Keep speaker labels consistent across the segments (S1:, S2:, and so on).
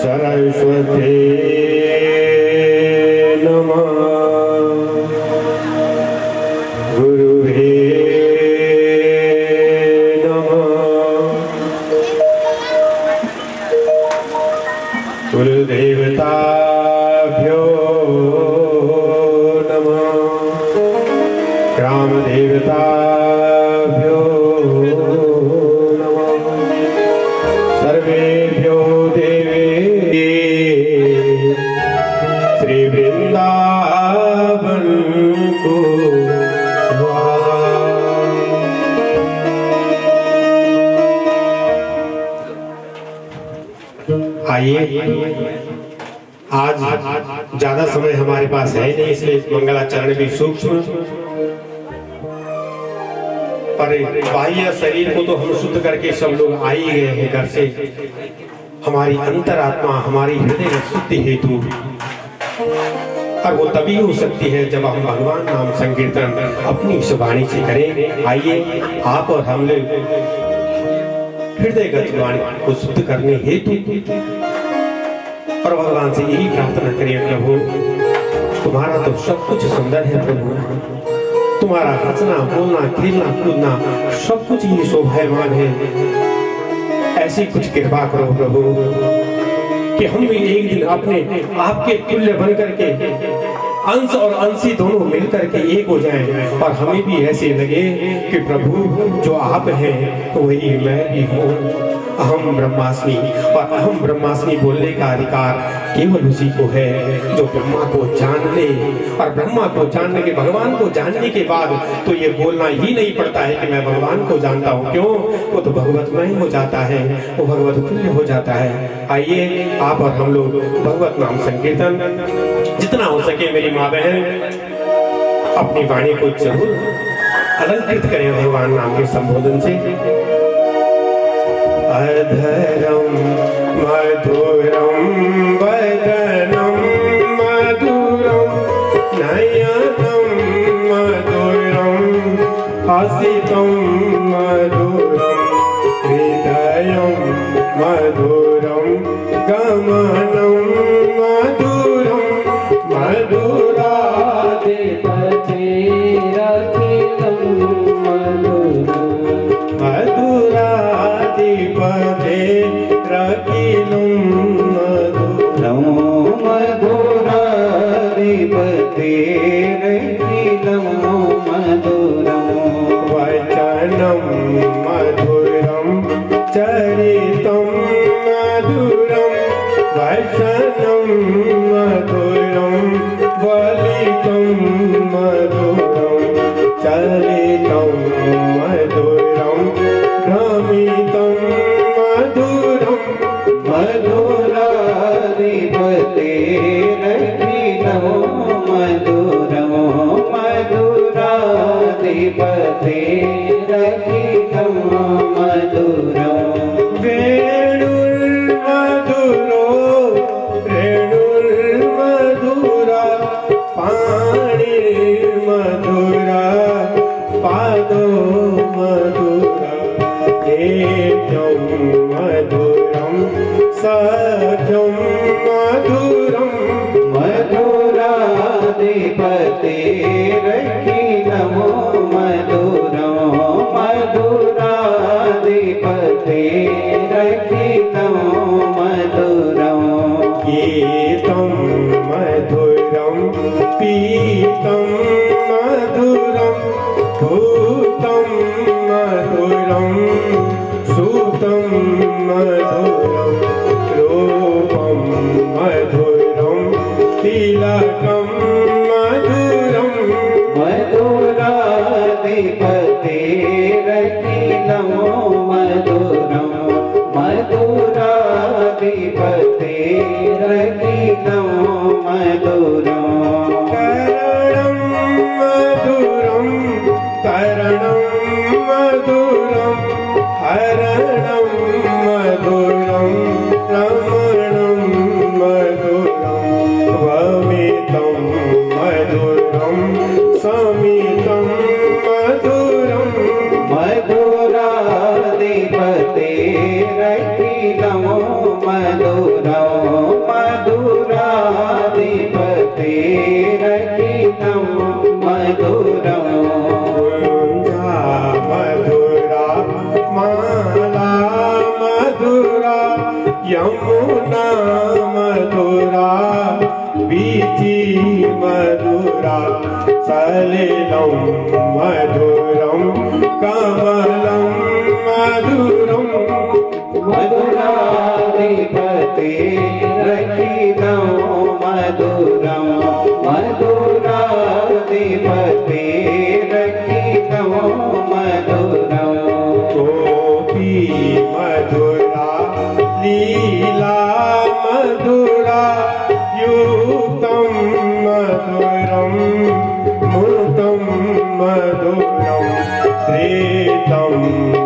S1: सरस्वती नमः। गुरुवे कुलदेवताभ्यो नमः। ग्रामदेवताभ्यो नमः। सर्वेभ्यो देवे श्री वृंदावन को आइए। आज ज्यादा समय हमारे पास है नहीं, इसलिए मंगलाचरण भी सूक्ष्म, पर बाह्य शरीर को तो हम शुद्ध करके सब लोग आ ही गए हैं घर से। हमारी अंतरात्मा, हमारी हृदय शुद्धि हेतु, और वो तभी हो सकती है जब हम भगवान नाम संकीर्तन अपनी वाणी से करें। आइए आप और हम लोग हृदयगत वाणी को शुद्ध करने हेतु और भगवान से यही प्रार्थना करिए, प्रभु तुम्हारा तो सब कुछ सुंदर है प्रभु, तुम्हारा हंसना बोलना खेलना कूदना सब कुछ ही शोभायमान है। ऐसी कुछ कृपा करो प्रभु कि हम भी एक दिन अपने आपके तुल्य बन करके अंश और अंशी दोनों मिलकर के एक हो जाएं, और हमें भी ऐसे लगे कि प्रभु जो आप हैं वही मैं भी हूँ। अहम ब्रह्मास्मि, और अहम ब्रह्मास्मि बोलने का अधिकार केवल उसी को है जो ब्रह्मा को जान ले। और ब्रह्मा को जानने के, भगवान को जानने के बाद तो ये बोलना ही नहीं पड़ता है कि मैं भगवान को जानता हूँ। क्यों? वो तो भगवतमय हो जाता है, वो भगवत तुल्य हो जाता है। आइए आप और हम लोग भगवत नाम संकीर्तन जितना हो सके मेरी माँ बहन अपनी वाणी को जरूर अलंकृत करें भगवान नाम के संबोधन से। अधरम मधुरम वदनम मधुरम नयनम मधुरम हसितम मधुरम हृदयम मधुरम गमनम मधुरम मधुराधिपतिरखिलं मधुरम मधुराधिपतिरखिलं मधुरम मधुराधिपतिरखिलं मधुरम वचनं मधुरं चरितं मधुरं वचनं मधुरं वलितं मधुरं चरितं मधुरं भ्रमितं मधुरं मधुराधिपतिरखिलं मधुरं मधुराधिपतिरखिलं मधुरं वेणुर्मधुरो रेणुर्मधुरा पाणिर्मधुरा पादो मधुरा नेत्रं मधुरं सख्यं मधुरं मधुराधिपतिरखिलं मधुरं मधुराधिपतिरखिलं मधुरं गीतं मधुरं पीतं मधुरं भूतं मधुरं सुतं मधुरं रूपं मधुरं तिलकं मधुरं मधुराधिपतिरखिलं मधुरं मधुराधिपतिरखिलं मधुरं करणं मधुरं करणं मधुरं हरणं मधुरं रमणं मधुरं वमितं मधुरं समितं मधुरं मधुराधिपतिरखिलं मधुरं यमुना मधुरा बीची मधुरा सलिलं मधुरं कमलं मधुरं
S2: मधुराधिपते रखिलो मधुरं मधुराधिपते रखिलो मधुरं
S1: गोपी मधुरा लीला मधुरा युक्तं मधुरं मूर्तं मधुरं श्रेतं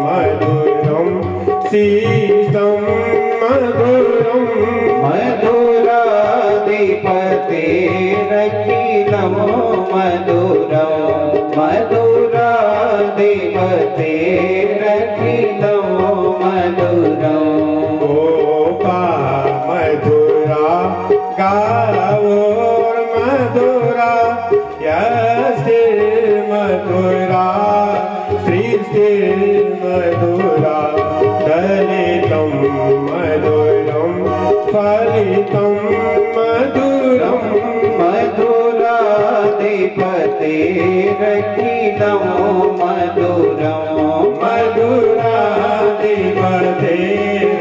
S1: मधुरं शीतं मधुरं
S2: मधुराधिपते रखिलो मधुरं मधुराधिपते रखिलो मधुरं
S1: गोपा मधुरा गावोर मधुरा यस्तिर मधुरा सृष्टिर मधुरा दलितं मधुरं फलितं मधुरं
S2: मधुराधिपते रखिलो मधुरं
S1: मधुराधिपते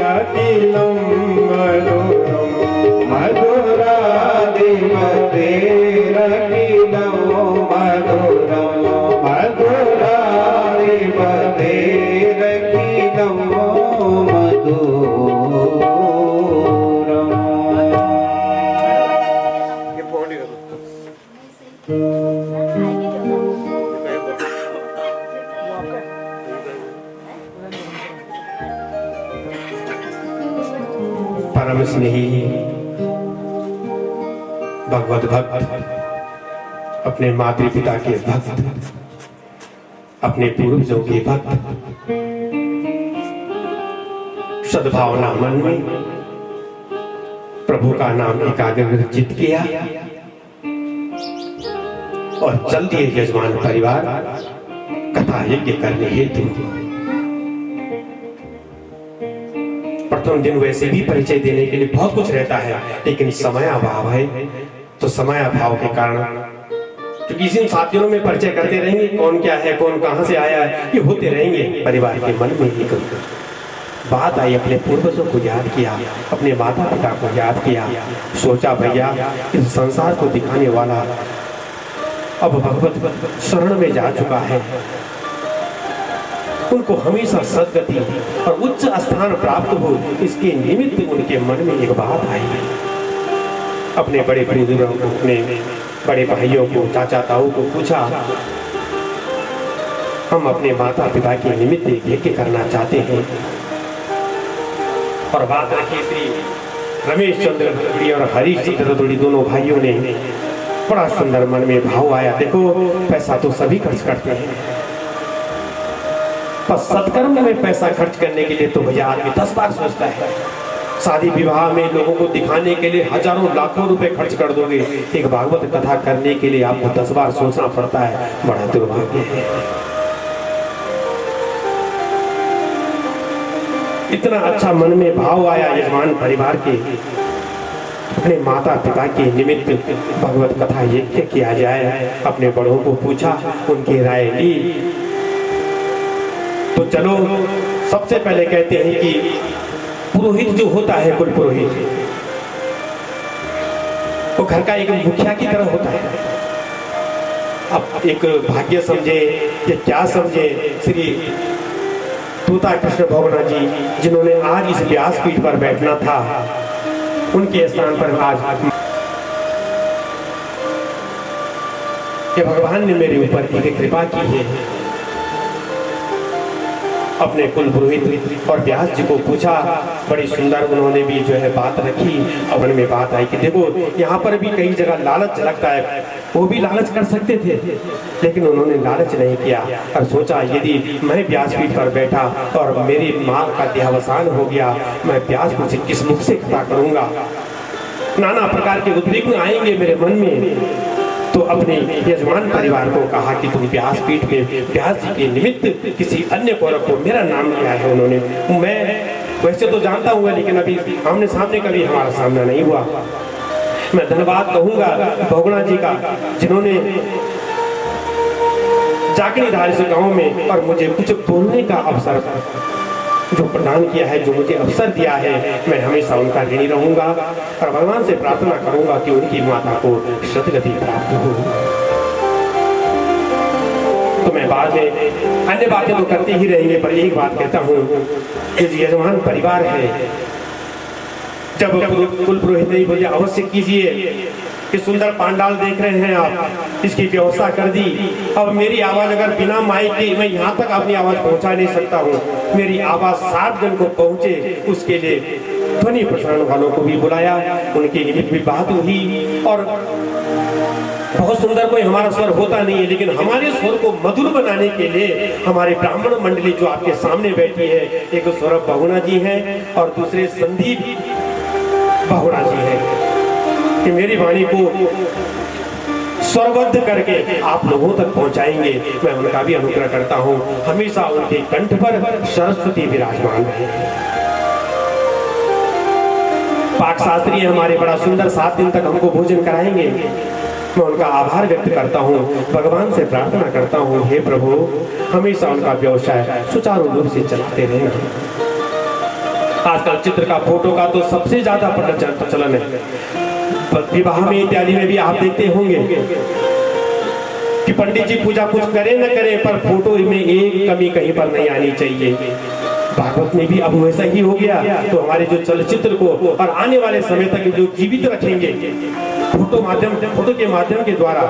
S1: रखिलं मधुरं
S2: मधुराधिपते रखिलो मधुरं मधुराधिपते रखिलो
S1: परम स्नेही भगवत भक्त अपने माता पिता के भक्त अपने पूर्वजों के भक्त सद्भावना मन में प्रभु का नाम एकाग्रचित किया और चल दिए यजमान परिवार कथा यज्ञ करने हेतु। प्रथम दिन वैसे भी परिचय देने के लिए बहुत कुछ रहता है, लेकिन समय अभाव है, तो समय अभाव के कारण क्योंकि इन 7 दिनों में परिचय करते रहेंगे, कौन क्या है, कौन कहां से आया है, ये होते रहेंगे। परिवार के मन में एक बात आई, अपने पूर्वजों को याद किया, अपने माता पिता को याद किया, सोचा भैया इस संसार को दिखाने वाला अब भगवत शरण में जा चुका है, उनको हमेशा सद्गति और उच्च स्थान प्राप्त हो, इसके निमित्त उनके मन में एक बात आई। अपने बड़े बुजुर्गों को, अपने बड़े भाइयों को, चाचा ताऊ को पूछा, हम अपने माता पिता के निमित्त यज्ञ करना चाहते हैं। और बात रखी श्री रमेश चंद्र धुड़ी और हरीश चंद्र धुड़ी दोनों भाइयों ने, बड़ा सुंदर मन में भाव आया। देखो पैसा तो सभी खर्च करते हैं, पर सत्कर्म में पैसा खर्च करने के लिए तो भैया आदमी 10 बार सोचता है। शादी विवाह में लोगों को दिखाने के लिए हजारों लाखों रुपए खर्च कर दोगे, एक भागवत कथा करने के लिए आपको 10 बार सोचना पड़ता है, बड़ा दुर्भाग्य है। इतना अच्छा मन में भाव आया यजमान परिवार के, अपने माता पिता के निमित्त भगवत कथा यज्ञ किया जाए। अपने बड़ों को पूछा, उनकी राय ली। तो चलो सबसे पहले कहते हैं कि पुरोहित जो होता है, कुल पुरोहित, वो घर का एक मुखिया की तरह होता है। अब एक भाग्य समझे या क्या समझे, श्री तोता कृष्ण भगवान जी जिन्होंने आज इस व्यासपीठ पर बैठना था, उनके स्थान पर आज भगवान ने मेरे ऊपर एक कृपा की है। अपने कुल पुरोहित और व्यास जी को पूछा, बड़ी सुंदर उन्होंने भी जो है बात रखी। अब उनमें बात आई कि देखो यहाँ पर भी कई जगह लालच लगता है, वो भी लालच कर सकते थे, लेकिन उन्होंने लालच नहीं किया और सोचा यदि मैं व्यासपीठ पर बैठा और मेरी माँ का देहावसान हो गया, मैं व्यास से किस मुख से कथा करूंगा, नाना प्रकार के उद्विग्न आएंगे मेरे मन में। तो अपने यजमान परिवार को कहा कि तुम व्यासपीठ में व्यास जी के निमित्त किसी अन्य को रखो। मेरा नाम क्या है उन्होंने, मैं वैसे तो जानता हूँ, लेकिन अभी आमने सामने कभी हमारा सामना नहीं हुआ। मैं धन्यवाद कहूंगा बहुगुणा जी का, जिन्होंने जाकड़ी धार से गांव में और मुझे कुछ बोलने का अवसर जो प्रदान किया है, जो मुझे अवसर दिया है, मैं हमेशा उनका ऋणी रहूंगा और भगवान से प्रार्थना करूंगा कि उनकी माता को सद्गति प्राप्त हो। तो मैं बाद में अन्य बातें तो करते ही रहेंगे, पर एक बात कहता हूँ कि यजमान परिवार है, जब कुल पुरोहित नहीं बोले अवश्य कीजिए कि सुंदर पांडाल देख रहे हैं आप, इसकी व्यवस्था कर दी। अब मेरी आवाज अगर बिना माइक की, मैं यहाँ तक अपनी आवाज पहुँचा नहीं सकता हूँ, मेरी आवाज 7 जन को पहुँचे, उसके लिए ध्वनि प्रसारण वालों को भी बुलाया, उनके लिए भी बात हुई। और बहुत सुंदर कोई हमारा स्वर होता नहीं है, लेकिन हमारे स्वर को मधुर बनाने के लिए हमारे ब्राह्मण मंडली जो आपके सामने बैठी है, एक सौरभ बहुगुणा जी हैं और दूसरे संदीप बहुगुणा जी हैं, कि मेरी वाणी को स्वरबद्ध करके आप लोगों तक पहुंचाएंगे। मैं उनका भी अनुग्रह करता हूं, हमेशा उनके कंठ पर सरस्वती विराजमान है। पाक शास्त्री हमारे बड़ा सुंदर 7 दिन तक हमको भोजन कराएंगे। मैं उनका आभार व्यक्त करता हूँ, भगवान से प्रार्थना करता हूँ, हे प्रभु हमेशा उनका व्यवसाय सुचारू रूप से चलाते रहना। आजकल चित्र का, फोटो का तो सबसे ज्यादा प्रचलन है। विवाह में इत्यादि में भी आप देखते होंगे कि पंडित जी पूजा कुछ करे न करे, पर फोटो में एक कमी कहीं पर नहीं आनी चाहिए। भागवत में भी अब वैसा ही हो गया। तो हमारे जो चलचित्र को और आने वाले समय तक जो जीवित रखेंगे, फोटो के माध्यम के द्वारा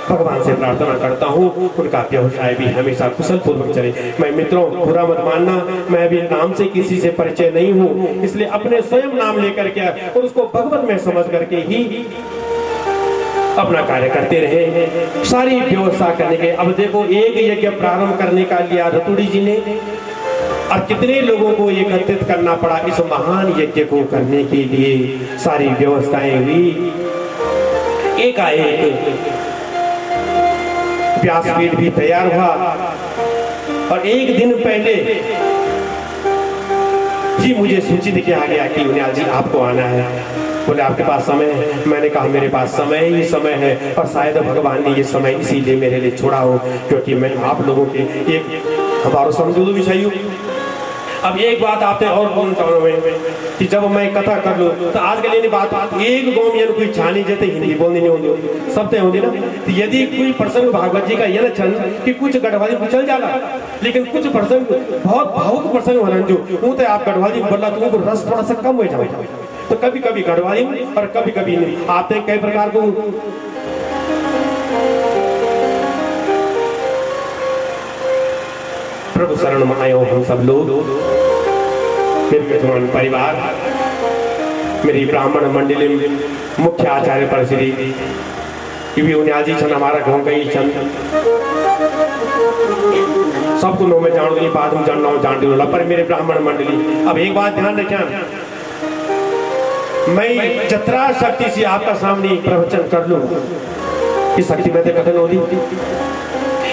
S1: भगवान से प्रार्थना करता हूँ उनका व्यवसाय भी हमेशा कुशल पूर्वक चले। मैं मित्रों बुरा मत मानना, मैं भी नाम से किसी से परिचय नहीं हूँ, इसलिए अपने स्वयं नाम लेकर के और उसको भगवत में समझ करके ही अपना कार्य करते रहे, सारी व्यवस्था करने के। अब देखो एक यज्ञ प्रारंभ करने का लिया रतुड़ी जी ने, और कितने लोगों को एकत्रित करना पड़ा इस महान यज्ञ को करने के लिए, सारी व्यवस्थाएं हुई। एकाएक व्यासपीठ भी तैयार हुआ और एक दिन पहले जी मुझे सूचित किया गया कि उनियाल जी आपको आना है। बोले आपके पास समय है? मैंने कहा मेरे पास समय ही समय है, और शायद भगवान ने ये समय इसीलिए मेरे लिए छोड़ा हो, क्योंकि मैं आप लोगों के एक हमारो समझो भी सही हूँ। अब एक बात आपने और कि जब मैं कथा कर लूं तो आज के लिए बात एक गाँव में कोई छानी जैसे हिंदी बोलने नहीं होंगे, सब तय होंगे ना। तो यदि कोई प्रसंग भागवत जी का यह लक्षण कि कुछ गढ़वाली को चल जाला, लेकिन कुछ प्रसंग बहुत भावुक प्रसंग होना जो वो तो आप गढ़वाली में बोला तो रस थोड़ा सा कम हो जाए, तो कभी कभी गढ़वाली और कभी कभी नहीं। आपने कई प्रकार को प्रभु शरण में आए हो हम सब लोग, मेरे यजमान परिवार, मेरी ब्राह्मण मंडली मुख्य आचार्य पर श्री उनियाल जी छन, हमारा गाँव का ही छन, सबको नो में जान दी बात में जानना जान दी, पर मेरे ब्राह्मण मंडली। अब एक बात ध्यान रखें, मैं जत्रा शक्ति से आपका सामने प्रवचन कर लूं, इस शक्ति में कथन होती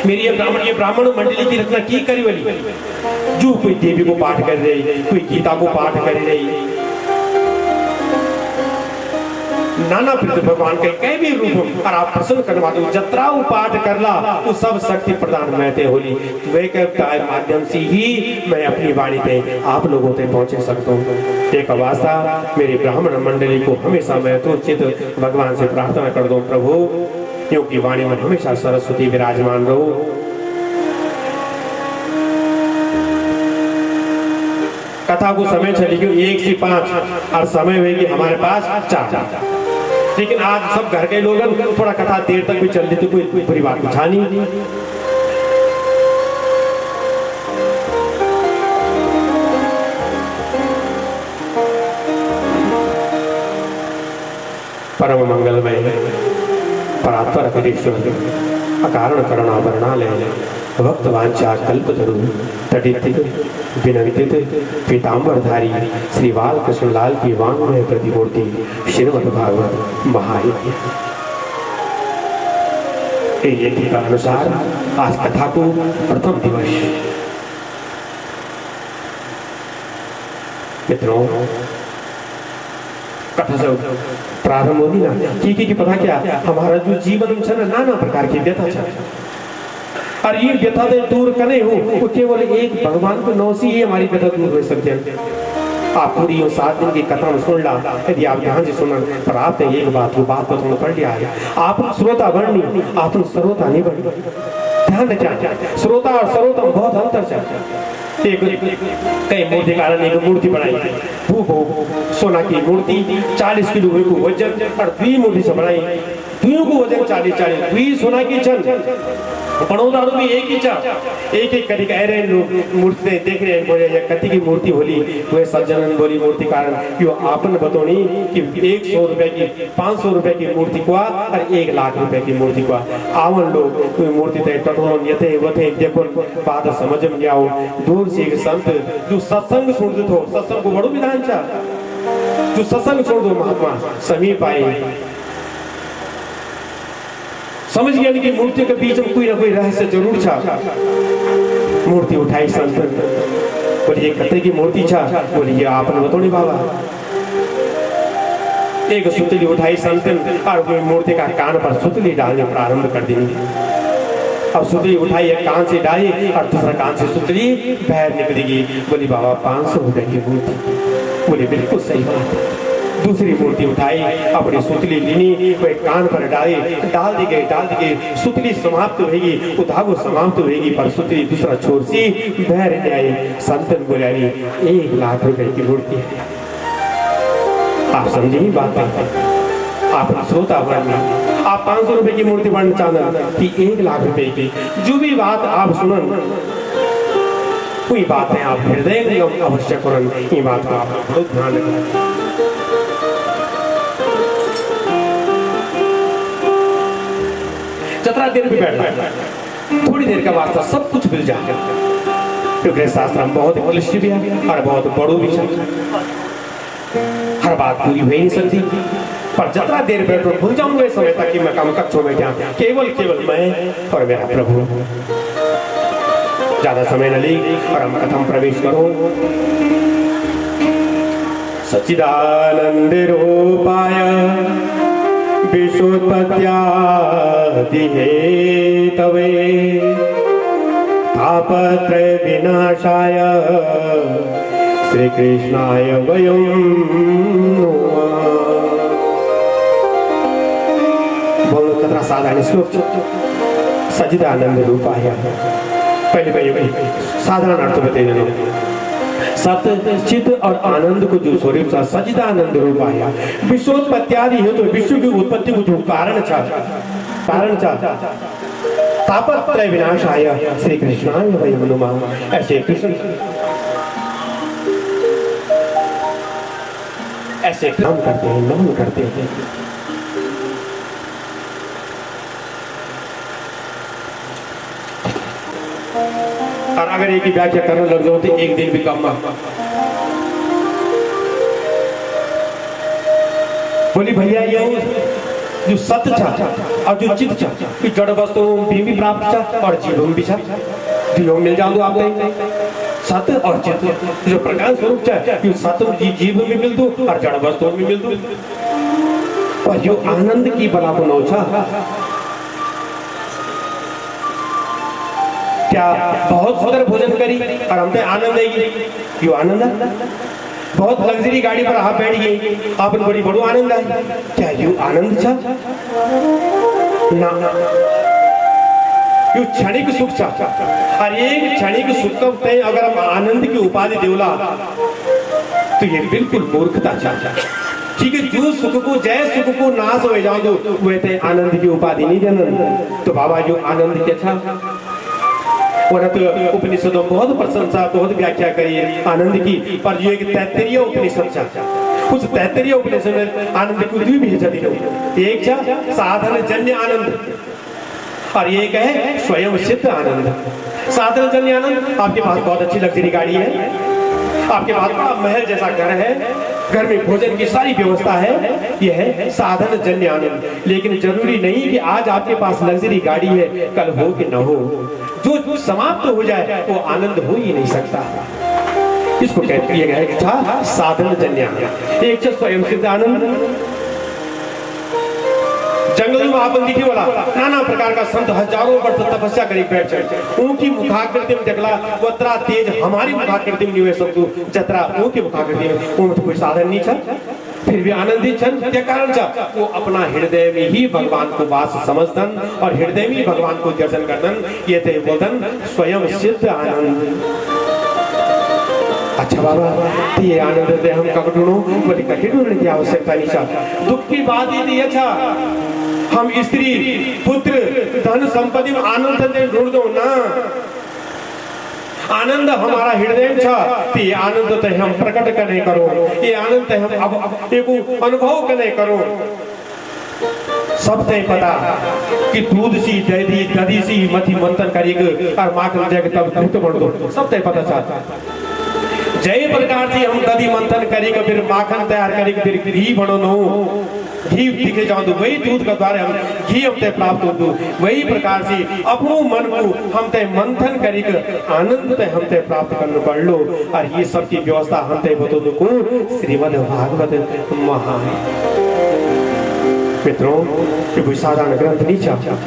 S1: मेरी ये ब्राह्मण मंडली की रचना की करी वाली, जो कोई देवी को पाठ कर रही, कोई गीता को पाठ कर रही, नाना भगवान के कई भी रूप और आप प्रसन्न करवा दो, जत्राऊ पाठ करला वो सब शक्ति प्रदान महते होली। वे के माध्यम से ही मैं अपनी वाणी पे आप लोगों तक पहुंचे सकता हूँ। एक अवस्था मेरी ब्राह्मण मंडली को हमेशा मैं तो चित भगवान से प्रार्थना कर दो, प्रभु क्योंकि वाणी में हमेशा सरस्वती विराजमान रहो। कथा को समय चली गई 1 से 5 और समय हुएगी हमारे पास 4, लेकिन आज सब घर के लोग थोड़ा कथा देर तक भी चल रही, तो कोई बुरी बात पूछा नहीं। परम मंगलमय परात्पर अखिलेश्वर अकारण करुणावरणालय भक्त वांछा कल्पतरु तटित विनंतित पीताम्बरधारी श्री बाल कृष्णलाल की वांग्मय प्रतिमूर्ति श्रीमद् भागवत महायज्ञ। यज्ञ का अनुसार आज कथा को प्रथम दिवस मित्रों, कथा से प्रारंभ होती ना कि पता क्या हमारा जो जीवन है ना नाना प्रकार की व्यथा है और ये व्यथा से दूर करे हो वो केवल एक भगवान को नौ से ही हमारी व्यथा दूर हो सकती है। आप पूरी 7 दिन की कथा में सुन ला, यदि आप ध्यान से सुनन पर आपने एक बात वो बात को तुमने पढ़ लिया है, आप श्रोता बढ़नी आप श्रोता नहीं बढ़नी। ध्यान रखिए, श्रोता और श्रोता बहुत अंतर है। एक कई मूर्ति कारण एक मूर्ति बनाई सोना की मूर्ति 40 किलो को वजन और 2 मूर्ति से बनाई, 2 को वजन 40 2 सोना की छन पड़ोदारों भी एक ही एक करी कह रहे लोग मूर्ति देख रहे हैं बोले ये कति की मूर्ति होली वह सज्जनन बोली मूर्ति कारण क्यों आपन बतौनी कि 100 रुपए की 500 रुपए की मूर्ति को और 1 लाख रुपए की मूर्ति को आवन लोग कोई मूर्ति थे टटोलो यथे वथे देखो बात समझ में आओ। दूर से एक संत जो सत्संग सुनते हो, सत्संग को बड़ो विधान चा जो सत्संग छोड़ दो महात्मा समीप आए समझ गया कि मूर्ति के बीच में कोई ना कोई रहस्य जरूर था। मूर्ति उठाई संतन बोली ये कतरे की मूर्ति छा, बोली ये आपने बतौनी बाबा। एक सुतली उठाई संतन और कोई मूर्ति का कान पर सुतली डालने प्रारंभ कर दी। अब सुतली उठाई एक कान से डाली और दूसरा कान से सुतली बाहर निकलेगी। बोली बाबा 500 रुपए की मूर्ति। बोली बिल्कुल सही बात है। दूसरी मूर्ति उठाई अपनी सुतली लीनी कोई कान पर डाल दी गई सुतली समाप्त होगी, उधागो समाप्त होगी पर सुतली दूसरा छोर से बहर आई। संतन बोली 1 लाख रुपए की मूर्ति है। आप समझे ही बात आप श्रोता बनना, आप 500 रुपए की मूर्ति बनना चाहना कि 1 लाख रुपए की जो भी बात आप सुनन कोई बात है आप हृदय में अवश्य करन, ये बात का आप बहुत ध्यान रखना। जतरा देर भी बैठना थोड़ी देर का वास्ता सब कुछ मिल जाएगा क्योंकि शास्त्र में बहुत क्लिष्ट भी है और बहुत बड़ो भी है। हर बात पूरी हो ही नहीं सकती पर जतरा देर बैठो भूल जाऊंगा इस समय तक कि मैं कम कक्षों में क्या केवल मैं और मेरा प्रभु। ज्यादा समय न ली और हम कथम प्रवेश करो। सच्चिदानंद रूपाय विश्वोत्पत्त्यादि हेतवे तापत्रय विनाशाय श्री कृष्णाय वयं नमः। बोलो कतरा साधारण श्लोक सच्चिदानंद रूपाय। पहले साधारण अर्थ बता देना। सत चित और आनंद को जो स्वरूप सा सच्चिदानंद रूप आया विश्वोत्पत्त्यादि है तो विश्व की उत्पत्ति को जो कारण था तापत्रय विनाश आया श्री कृष्णाय वयं नमः। ऐसे कृष्ण ऐसे काम करते हैं, नमन करते हैं। और अगर एक ही व्याख्या करने लग जाओ तो एक दिन भी कम ना। बोली भैया ये जो सत्य था और जो चित था कि जड़ वस्तु भी प्राप्त था और जीवन भी था दोनों मिल जाओ आप सत्य और चित जो प्रकाश स्वरूप था कि सत्य जीवन भी मिल दो और जड़ वस्तु भी मिल दो और जो आनंद की बराबर नौ था। क्या बहुत सुंदर भोजन करी और हमने आनंद आएगी क्यों आनंद है। बहुत लग्जरी गाड़ी पर आप बैठ गई आप बड़ी बड़ो आनंद आई क्या यू आनंद था ना यू क्षणिक सुख था और एक क्षणिक सुख अगर हम आनंद की उपाधि देवला तो ये बिल्कुल मूर्खता चाहता। ठीक है जो सुख को जय सुख को नाश हो जाओ तो वह आनंद की उपाधि नहीं देना। तो बाबा जो आनंद के था और तो उपनिषदों बहुत प्रशंसा बहुत व्याख्या करी आनंद की पर ये एक तैत्तरीय उपनिषद था। उस तैत्तरीय उपनिषद में आनंद को द्वि भेज एक साधन जन्य आनंद और एक है स्वयं सिद्ध आनंद। साधन जन्य आनंद आपके पास बहुत अच्छी लग्जरी गाड़ी है, आपके पास बड़ा महल जैसा घर है, घर में भोजन की सारी व्यवस्था है, यह है साधन जन्य आनंद। लेकिन जरूरी नहीं कि आज आपके पास लग्जरी गाड़ी है कल हो कि न हो, जो समाप्त हो जाए वो आनंद हो ही नहीं सकता। इसको कहते किया गया है कि था साधन जन्य। एक स्वयं सिद्ध आनंद, जंगल में आपन दिखे वाला नाना प्रकार का संत हजारों वर्ष तपस्या करी बैठ जाए, उनकी मुखाकृति में देखला वत्रा तेज हमारी मुखाकृति में निवे सब जतरा उनकी मुखाकृति में उन कोई साधन नहीं था, फिर भी आनंदित छन। क्या कारण था? वो अपना हृदय में ही भगवान को वास समझदन और हृदय में भगवान को दर्शन करदन। ये थे बोधन स्वयं सिद्ध आनंद। अच्छा बाबा, तो ये आनंद दे हम कब ढूंढो? बोले कहीं ढूंढने की आवश्यकता नहीं था। दुख की बात ये थी, अच्छा हम स्त्री पुत्र धन संपत्ति में आनंद ढूंढ दो ना, आनंद हमारा हृदय में था। तो ये आनंद तो हम प्रकट करने करो, ये आनंद हम अब एक अनुभव करने करो। सब तय पता कि दूध सी दही दधी सी मथी मंथन करेगी और माखन जाके तब दूध बढ़ दो, सब तय पता चाहता। जय प्रकार से हम दधी मंथन करेंगे, फिर माखन तैयार करेंगे, फिर घी बनो घी दिखे जाओ तो वही दूध का द्वारा हम घी हम तय प्राप्त हो। वही प्रकार से अपनो मन को हम तय मंथन करेंगे, आनंद तय हम तय प्राप्त करने पड़ लो। और ये सब की व्यवस्था हम तय बतो को श्रीमद् भागवत महा। मित्रों, ये कोई साधारण ग्रंथ नहीं चाहता।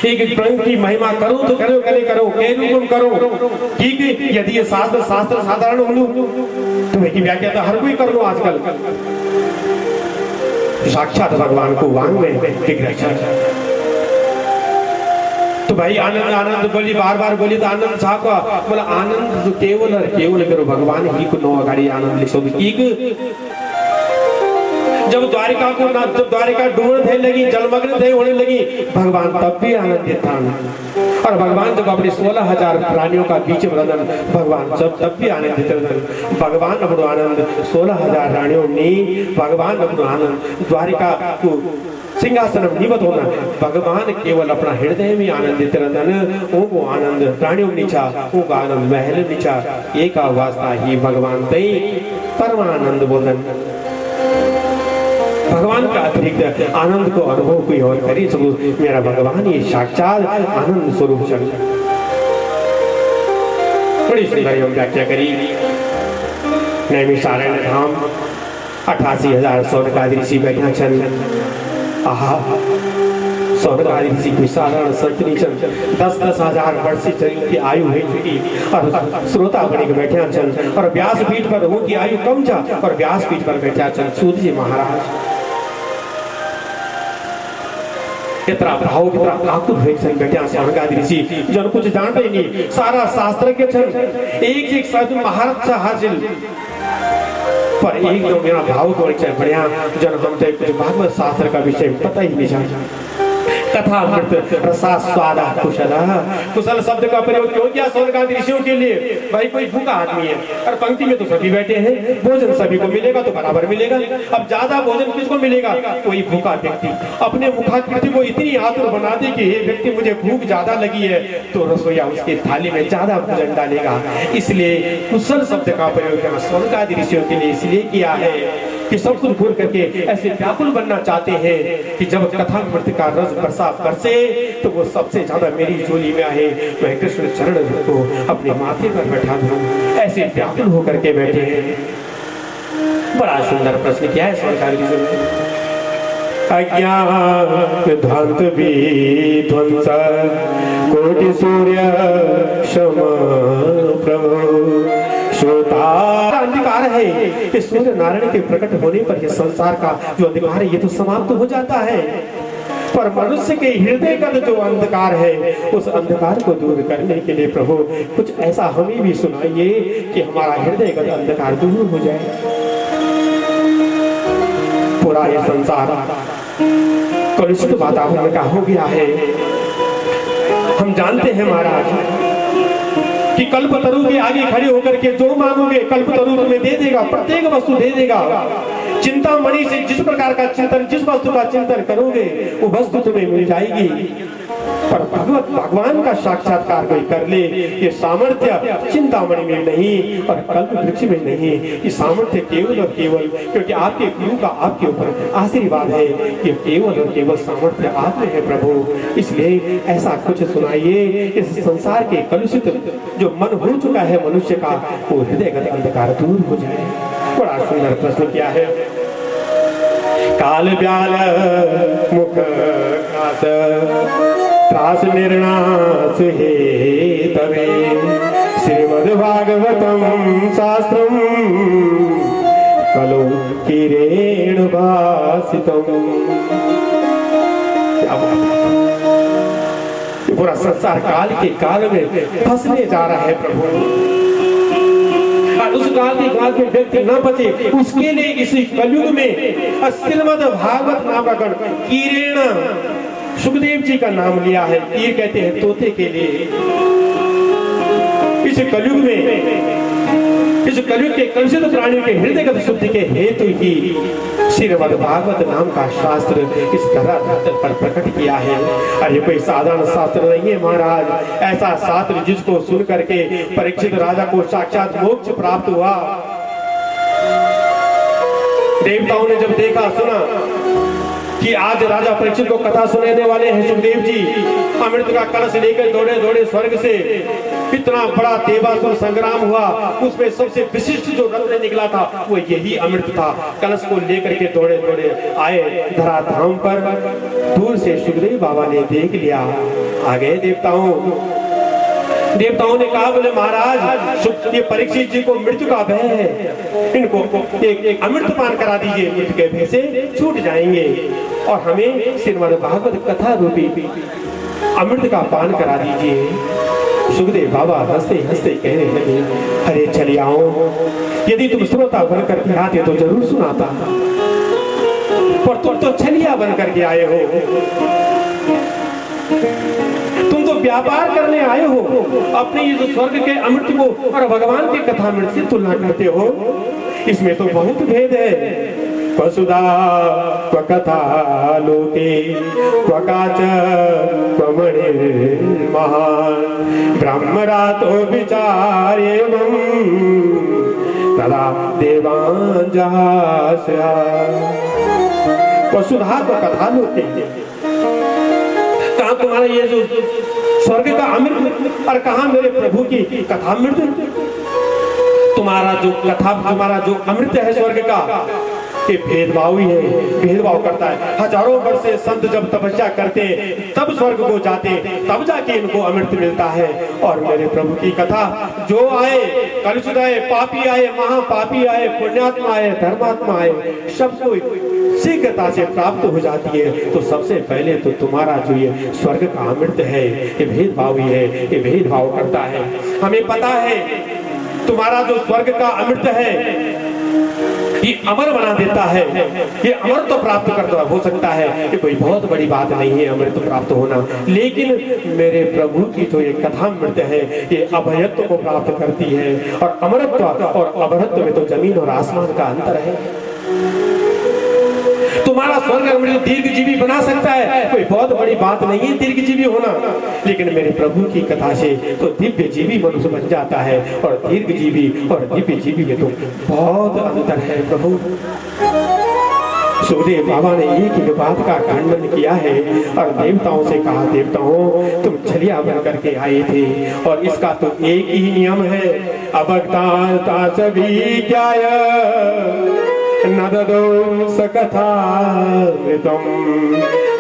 S1: एक ग्रंथ की महिमा करो तो करो करो करो कि यदि ये शास्त्र साधारण हो तो की व्याख्या तो हर कोई कर लो आजकल। साक्षात भगवान को वांग में विग्रह। तो भाई आनंद आनंद बोली, बार बार बोली तो आनंद साहब का बोला आनंद तो केवल और केवल करो भगवान ही को नो अगाड़ी आनंद लिखो। जब द्वारिका को जब द्वारिका डूबने थे लगी, जलमग्न थे होने लगी, भगवान तब भी आनंदित था। और भगवान जब अपने 16,000 प्राणियों का बीच बदन भगवान जब तब भी आनंदित रहन। भगवान अपनो आनंद 16,000 रानियों ने भगवान अपनो आनंद द्वारिका को सिंहासन निवत होना, भगवान केवल अपना हृदय में आनंदित रहन। वो आनंद प्राणियों नीचा, वो आनंद महल नीचा, एक वास्ता ही भगवान तय परमानंद बोलन। भगवान का अतिरिक्त आनंद को अनुभव कोई और करी सकूं, मेरा भगवान ये साक्षात आनंद स्वरूप चल। बड़ी सुंदर व्याख्या करी नैमिषारण्य धाम। 88,000 सौनकादि ऋषि बैठा छन। आहा, सौनकादि ऋषि कोई साधारण संत नहीं छन। 10,000 वर्ष की आयु है चुकी और श्रोता बनी के बैठे छन। और व्यासपीठ पर उनकी आयु कम था और व्यासपीठ पर बैठा छन सूत जी महाराज। इतना भाव कितना आकुल है सन बैठा सौनकादि ऋषि, जो कुछ जानते ही नहीं, सारा शास्त्र के छन, एक शब्द महारत से हासिल, पर एक जो मेरा भाव को बढ़िया जन हम तो कुछ भागवत शास्त्र का विषय पता ही नहीं जानता। कथा मृत रसा स्वादा कुशला, कुशल शब्द का प्रयोग क्यों किया सौनकादि ऋषियों के लिए? भाई कोई भूखा आदमी है और पंक्ति में तो सभी बैठे हैं, भोजन सभी को मिलेगा तो बराबर मिलेगा। अब ज्यादा भोजन किसको मिलेगा? कोई भूखा व्यक्ति अपने मुखाकृति को इतनी आतुर बना दे कि ये व्यक्ति मुझे भूख ज्यादा लगी है, तो रसोईया उसकी थाली में ज्यादा भोजन डालेगा। इसलिए कुशल शब्द का प्रयोग करना सौनकादि ऋषियों के लिए इसलिए किया है कि सब कुछ भूल करके ऐसे व्याकुल बनना चाहते हैं कि जब कथा मृत का रस बरसा बरसे तो वो सबसे ज्यादा मेरी झोली में आए, मैं कृष्ण चरण को अपने माथे पर बैठा दूं, ऐसे व्याकुल होकर के बैठे हैं। बड़ा सुंदर प्रश्न किया है सौनकादि ऋषि ने। अज्ञान ध्वंस विध्वंस कोटि सूर्य क्षमा प्रभु श्रोता। अंधकार है कि सूर्य नारायण के प्रकट होने पर ये संसार का जो अंधकार है ये तो समाप्त हो जाता है, पर मनुष्य के हृदय का जो अंधकार है उस अंधकार को दूर करने के लिए प्रभु कुछ ऐसा हमें भी सुनाइए कि हमारा हृदय का अंधकार दूर हो जाए। पूरा ये संसार कलुषित वातावरण का हो गया है। हम जानते हैं महाराज कि कल्पतरु के आगे खड़े होकर के जो मांगोगे कल्पतरु तुम्हें दे देगा, प्रत्येक वस्तु दे देगा। चिंतामणि से जिस प्रकार का चिंतन, जिस वस्तु का चिंतन करोगे वो वस्तु तुम्हें मिल जाएगी। पर भगवान का साक्षात्कार कोई कर ले, ये सामर्थ्य चिंतामणि में नहीं और कल्प वृक्ष में नहीं, ये सामर्थ्य केवल और केवल क्योंकि आपके गुरु का आपके ऊपर आशीर्वाद है, ये केवल और केवल सामर्थ्य आप में है प्रभु। इसलिए ऐसा कुछ सुनाइए इस संसार के कलुषित जो मन हो चुका है मनुष्य का, वो हृदयगत अंधकार दूर हो जाए। बड़ा सुंदर प्रश्न किया है। काल ब्याल मुख खास त्रास निर्णास हे तवे श्रीमद् भागवतम शास्त्रम कलो किरेण भासितम। क्या बात है, पूरा संसार काल के काल में फंसने जा रहा है प्रभु। उस काल में व्यक्ति न बचे उसके लिए इसी कलयुग में श्रीमद् भागवत नाम का किरेण, सुखदेव जी का नाम लिया है, ये कहते हैं तोते के लिए। इस कलयुग में, इस कलयुग के कलुषित प्राणियों के हृदयगत शुद्धि के हेतु ही श्रीमद् भागवत नाम का शास्त्र इस धरातल पर प्रकट किया है। अरे कोई साधारण शास्त्र नहीं है महाराज, ऐसा शास्त्र जिसको सुन करके परीक्षित राजा को साक्षात मोक्ष प्राप्त हुआ। देवताओं ने जब देखा सुना कि आज राजा परीक्षित को कथा सुनाने वाले हैं सुखदेव जी, अमृत का कलश लेकर दौड़े दौड़े स्वर्ग से। इतना बड़ा देवासुर संग्राम हुआ, उसमें सबसे विशिष्ट जो रत्न निकला था वो यही अमृत था। कलश को लेकर के दौड़े दौड़े आए धराधाम पर। दूर से सुखदेव बाबा ने देख लिया, आ गए देवताओं ने कहा बोले महाराज ये परीक्षित जी को मृत्यु का भय है, इनको एक अमृत पान करा दीजिए, मृत्यु के भय से छूट जाएंगे और हमें श्रीमद् भागवत कथा रूपी अमृत का पान करा दीजिए। सुखदेव बाबा हंसते हंसते कहने लगे, अरे चले आओ, यदि तुम श्रोता बनकर के आते तो जरूर सुनाता, पर तुम तो छलिया बनकर के आए हो, तुम तो व्यापार करने आए हो, अपने ये जो स्वर्ग के अमृत को और भगवान की कथा अमृत से तुलना करते हो, इसमें तो बहुत भेद है। वसुधा कथा लोके क्वकाच महान ब्रह्मरातो विचारे तदा देवान जहास्या। वसुधा कथा लोके, कहा तुम्हारा ये जो स्वर्ग का अमृत और कहा मेरे प्रभु की कथा अमृत। तुम्हारा जो अमृत है स्वर्ग का, ये भेदभाव ही है, भेदभाव करता है। हजारों वर्ष से संत जब तपस्या करते तब स्वर्ग को जाते, तब जाके इनको अमृत मिलता है। और मेरे प्रभु की कथा जो आए, कलुषित आए, पापी आए, महापापी आए, पुण्यात्मा आए, धर्मात्मा आए, सबको शीघ्रता से प्राप्त हो जाती है। तो सबसे पहले तो तुम्हारा जो ये स्वर्ग का अमृत है, ये भेदभाव ही है, ये भेदभाव करता है। हमें पता है तुम्हारा जो स्वर्ग का अमृत है ये अमर बना देता है, ये अमर तो प्राप्त करता हो सकता है, ये कोई बहुत बड़ी बात नहीं है अमृत प्राप्त होना। लेकिन मेरे प्रभु की जो ये कथा अमृत है ये अभयत्व को प्राप्त करती है, और अमरत्व और अभरत्व में तो जमीन और आसमान का अंतर है। तुम्हारा स्वर्ग अमृत दीर्घजीवी बना सकता है, कोई बहुत बड़ी बात नहीं है दीर्घजीवी होना, लेकिन मेरे प्रभु की कथा से तो दिव्य जीवी मनुष्य बन जाता है, और दीर्घजीवी और दिव्य जीवी में तो बहुत अंतर है प्रभु। सुखदेव बाबा ने एक बात का खंडन किया है और देवताओं से कहा, देवताओं तुम छलिया बन करके आए थे और इसका तो एक ही नियम है, अभक्ता सभी क्या नददो सकथामृतम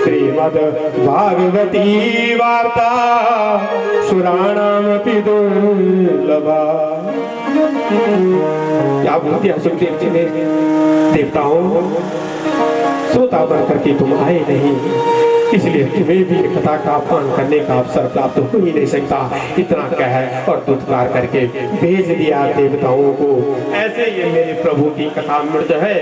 S1: श्रीमद् भागवती वार्ता सुराणामपि दुर्लभा। क्या बोल दिया सुखदेव जी ने, देवताओं श्रोता बन करके तुम आए नहीं, इसलिए तुम्हें भी कथा का पान करने का अवसर प्राप्त हो ही नहीं सकता। इतना कह और दुत्कार करके भेज दिया देवताओं को। ऐसे ये मेरे प्रभु की कथा अमृत है।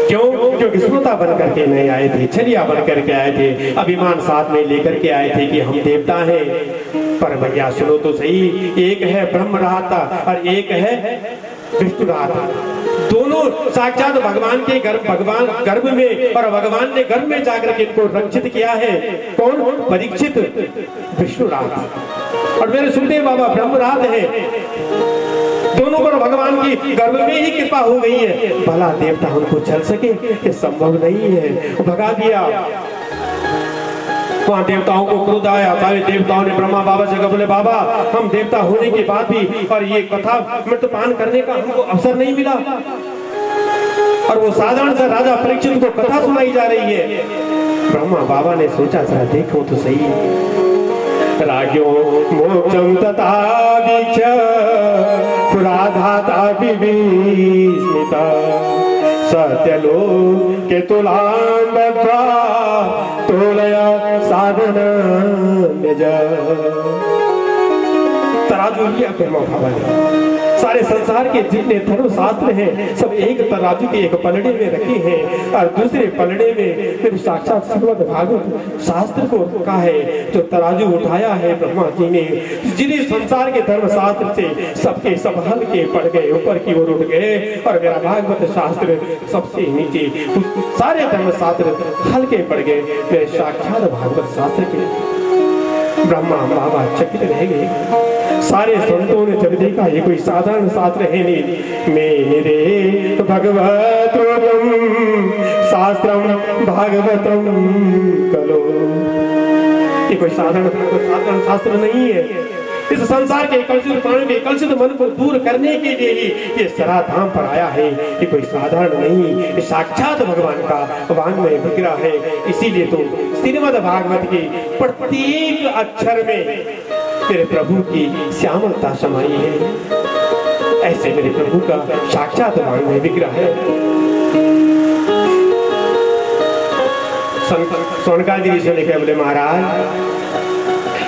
S1: क्यों? क्योंकि श्रोता बन करके नहीं आए थे, छलिया बन करके आए थे, अभिमान साथ में लेकर के आए थे कि हम देवता हैं। पर भैया सुनो तो सही, एक है ब्रह्म रहता और एक है विष्णु रहता, दोनों दोनों साक्षात भगवान के भगवान गर्भ में, और भगवान ने गर्भ में जाकर के इनको रक्षित किया है। कौन? परीक्षित विष्णुराज, और मेरे सुखदेव बाबा ब्रह्मराज है। दोनों पर भगवान की गर्भ में ही कृपा हो गई है। भला देवता उनको चल सके, ये संभव नहीं है, भगा दिया। वहां देवताओं को क्रोध आया। सारे देवताओं ने ब्रह्मा बाबा से कहा, बोले बाबा हम देवता होने के बाद भी और ये कथा मृत्यपान करने का हमको अवसर नहीं मिला, और वो साधारण सा राजा परीक्षित को कथा सुनाई जा रही है। ब्रह्मा बाबा ने सोचा जरा देखो तो सही। राज्यो मोक्षम तथा वीक्ष पुराधाता विभीषिता सत्यलोक के तुलान बद्ध्वा तोलया साधन निज। तराजू लिया ब्रह्मा बाबा ने। सारे संसार के जितने धर्म शास्त्र हैं सब एक तराजू के एक पलड़े में रखे हैं, और दूसरे पलड़े में फिर साक्षात श्रीमद् भागवत शास्त्र को रखा है। जो तराजू उठाया है ब्रह्मा जी ने, जिन्हें संसार के धर्म शास्त्र से सबके सब हल्के पड़ गए, ऊपर की ओर उठ गए, और मेरा भागवत शास्त्र सबसे नीचे। सारे धर्म शास्त्र हल्के पड़ गए, मेरे साक्षात भागवत शास्त्र के। ब्रह्मा बाबा चकित रह गए। सारे संतों ने जब देखा ये कोई साधारण शास्त्र है नहीं। मैं निरे भगवत शास्त्रम भागवतम कलो, ये कोई साधारण शास्त्र नहीं है। इस संसार के कलुषित प्राणी के कलुषित मन को दूर करने के लिए ही ये सराधाम पर आया है। ये कोई साधारण नहीं, ये साक्षात भगवान का वांग्मय विग्रह है। इसीलिए तो श्रीमद् भागवत के प्रत्येक अक्षर में मेरे प्रभु की श्यामलता समाई है। ऐसे मेरे प्रभु का साक्षात वांग्मय विग्रह है। सोनकादि ऋषि ने कहा, बोले महाराज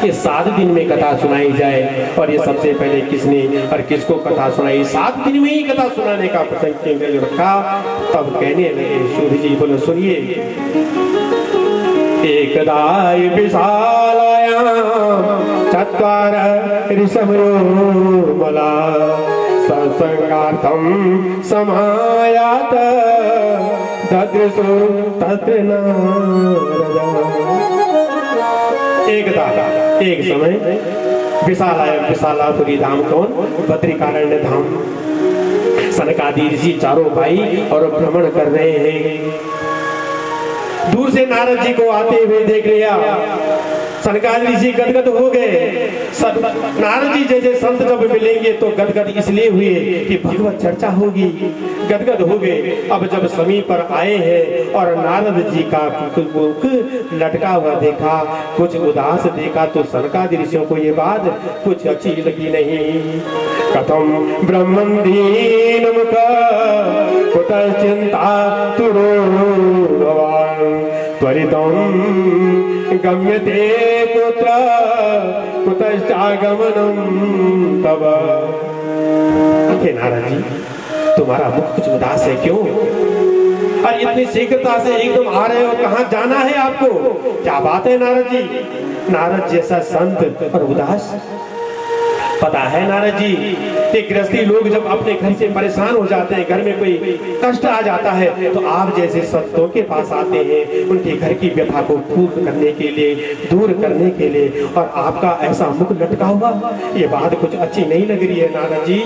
S1: ये 7 दिन में कथा सुनाई जाए, और ये सबसे पहले किसने और किसको कथा सुनाई? 7 दिन में ही कथा सुनाने का प्रसंग रखा। तब कहने लगे सूर्य जी, बोलो सुनिए। एकदाय विशालायां चत्वार ऋषभयो मला सत्संगार्थम समायात ददृशो तत्र नारद। एक समय विशालापुरी धाम, कौन? बद्रिकारण्य धाम। सनकादि ऋषि चारों भाई और भ्रमण कर रहे हैं। दूर से नारद जी को आते हुए देख लिया। सनकादि ऋषि गदगद हो गए। नारद जी जैसे संत जब मिलेंगे तो गदगद इसलिए हुए कि भगवत चर्चा होगी, गदगद हो गए। अब जब समीप पर आए हैं और नारद जी का मुख लटका हुआ देखा, कुछ उदास देखा, तो सनकादि ऋषियों को ये बात कुछ अच्छी लगी नहीं। कथम ब्रह्मदीन मुख कुतः चिंता तुरो भवान त्वरितम गम्यते पुत्र कुतश्चागमनम तब। हे नारद जी, तुम्हारा मुख कुछ उदास है, क्यों? और इतनी शीघ्रता से एकदम आ रहे हो, कहाँ जाना है आपको? क्या बात है नारद जी? नारद जैसा संत और उदास? पता है नारद जी, ये गृहस्थी लोग जब अपने घर से परेशान हो जाते हैं, घर में कोई कष्ट आ जाता है, तो आप जैसे संतों के पास आते हैं उनके घर की व्यथा को दूर करने के लिए, दूर करने के लिए, और आपका ऐसा मुख लटका हुआ, ये बात कुछ अच्छी नहीं लग रही है नारद जी।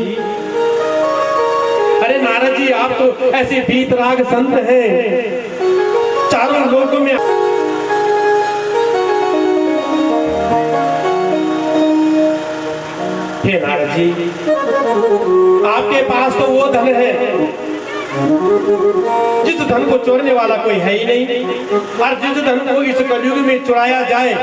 S1: अरे नारद जी, आप तो ऐसे वीतराग संत हैं, चारों लोगों में हे नारद जी, आपके पास तो वो धन है जिस धन को चोरने वाला कोई है ही नहीं, और जिस धन को इस कलयुग में चुराया जाए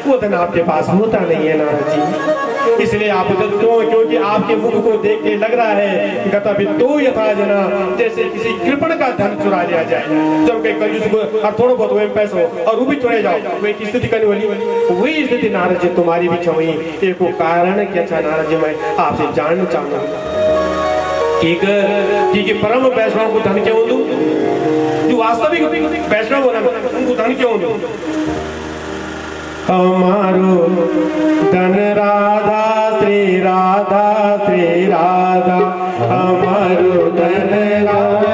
S1: वो धन आपके पास होता नहीं है नारद जी। इसलिए आप क्योंकि आपके मुख को देख के लग रहा है गतवित्तो यथा जना, जैसे किसी कृपण का धन चुरा लिया जाए। जब कलयुग को और थोड़ा बहुत वही पैसा हो और वो भी चुराए जाओ, वही स्थिति करने वाली वही स्थिति नारद जी तुम्हारी भी छवई। एक कारण क्या था नारद जी, मैं आपसे जानना चाहूंगा कि परम वैष्णव को धन क्यों दूं? जो वास्तविक वैष्णव होना उनको धन क्यों दूं? हमारो धन राधा श्री राधा श्री राधा, हमारो धन राधा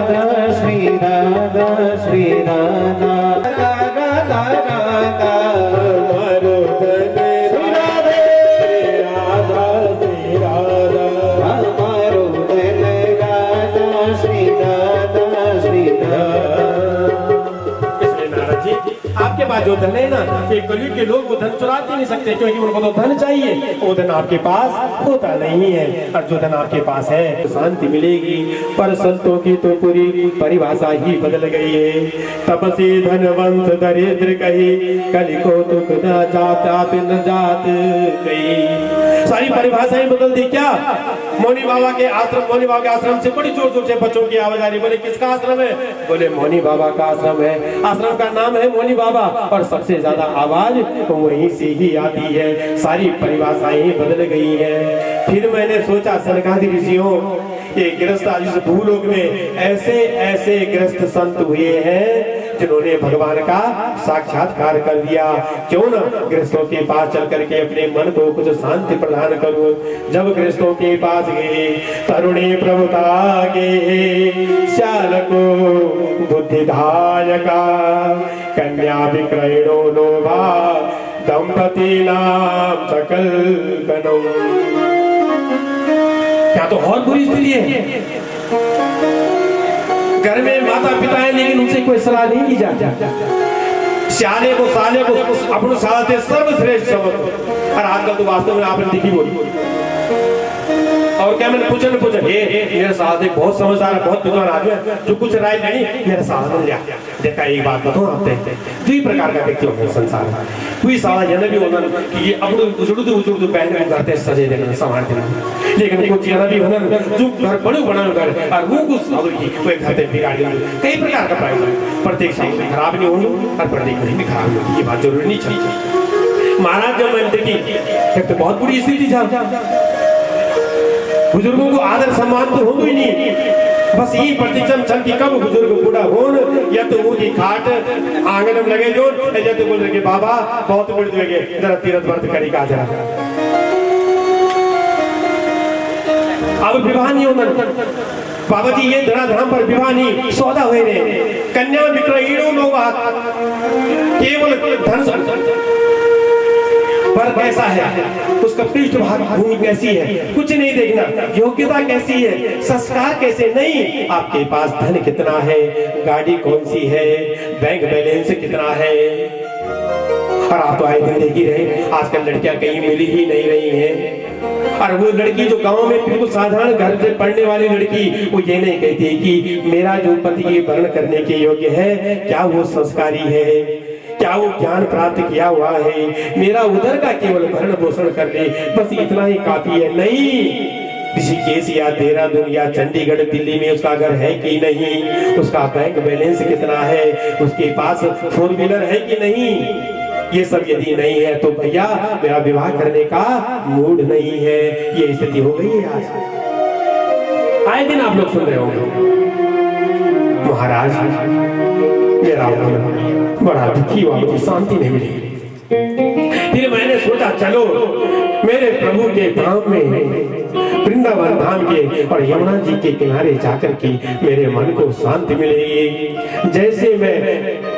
S1: इसलिए नारद जी, आपके पास जो धन है ना, ये कलयुग के लोग वो धन चुरा नहीं सकते, क्योंकि उनको तो धन चाहिए, वो धन आपके पास होता नहीं है। और जो धन आपके पास है तो शांति मिलेगी। पर संतों की तो पूरी परिभाषा ही बदल गई है। तपसी धन वंश दरिद्र कही, कलि को तुक न जात न जात कही। सारी परिभाषाएं बदल दी क्या? मौनी बाबा के आश्रम से बड़ी जोर जोर से बच्चों की आवाज आ रही। बोले किसका आश्रम है? बोले मौनी बाबा का आश्रम है। आश्रम का नाम है मौनी बाबा, और सबसे ज्यादा आवाज वहीं से ही आती है। सारी परिभाषाएं बदल गई हैं। फिर मैंने सोचा सनकादि ऋषियों, ये गृहस्थ इस भूलोक में ऐसे ऐसे गृहस्थ संत हुए हैं जिन्होंने भगवान का साक्षात्कार कर दिया। क्यों न गृहस्थों के पास चल करके अपने मन को कुछ शांति प्रदान करूं। जब गृहस्थों के पास गए, तरुणी प्रभुता गे श्याल को बुद्धिदायका, कन्या विक्रयणो लोभा दंपति नाम सकल कनौ। क्या तो और बुरी स्थिति है। घर में माता पिता है, लेकिन उनसे कोई सलाह नहीं की जाती। साले को अपने साले सर्वश्रेष्ठ समझ। और आजकल तो वास्तव में आपने देखी बोली, और क्या मैंने पूछा मेरे साथ एक बहुत समझदार है, बहुत विद्वान आदमी है, जो कुछ राय नहीं मेरे साथ लिया। देखा एक बात बताओ, आप दुई प्रकार का व्यक्ति होते हैं संसार में। कोई साला जन भी होना कि ये अपने उजुड़ पहन के करते सजे देना समाज देना, लेकिन कुछ जन भी होना जो घर बड़े बना घर और वो कुछ साधु की कोई घर पे बिगाड़ देना। कई प्रकार का प्राइस, प्रत्येक साल में खराब नहीं होनी और प्रत्येक महीने खराब नहीं होनी, ये बात जरूरी नहीं चाहिए। महाराज जब मैंने देखी, एक तो बहुत बुरी स्थिति था। बुजुर्गों को आदर सम्मान तो हो ही नहीं, बस यही प्रतीक्षा चल की कब बुजुर्ग बूढ़ा हो, या तो उनकी खाट आंगन में लगे जो, या तो बोल रहे बाबा बहुत बुढ़ लगे, जरा तीरथ व्रत करेगा जरा। अब विवाह नहीं होना बाबा जी, ये धराधाम पर विवाह नहीं, सौदा हुए ने। कन्या विक्रयणो लोभा, केवल धन पर कैसा है, उसका पृष्ठभाग भूमि कैसी है, कुछ नहीं देखना, योग्यता कैसी है, संस्कार कैसे नहीं, आपके पास धन कितना है, गाड़ी कौन सी है, बैंक बैलेंस कितना है। और आप तो आए दिन देख ही रहे, आजकल लड़कियां कहीं मिली ही नहीं रही हैं। और वो लड़की जो गांव में बिल्कुल साधारण घर से पढ़ने वाली लड़की, वो ये नहीं कहती कि मेरा जो पति ये वर्ण करने के योग्य है, क्या वो संस्कारी है, क्या वो ज्ञान प्राप्त किया हुआ है, मेरा उधर का केवल भरण पोषण कर ले, बस इतना ही काफी है। नहीं, ऋषिकेश या देहरादून या चंडीगढ़ दिल्ली में उसका घर है कि नहीं, उसका बैंक बैलेंस कितना है, उसके पास 4 व्हीलर है कि नहीं, ये सब यदि नहीं है तो भैया मेरा विवाह करने का मूड नहीं है। ये स्थिति हो गई है आज। आए दिन आप लोग सुन रहे होंगे, महाराज मेरा बड़ा दुखी हुआ, मुझे शांति नहीं मिली। फिर मैंने सोचा चलो मेरे प्रभु के धाम में, वृंदावन धाम के और यमुना जी के किनारे जाकर के मेरे मन को शांति मिलेगी। जैसे मैं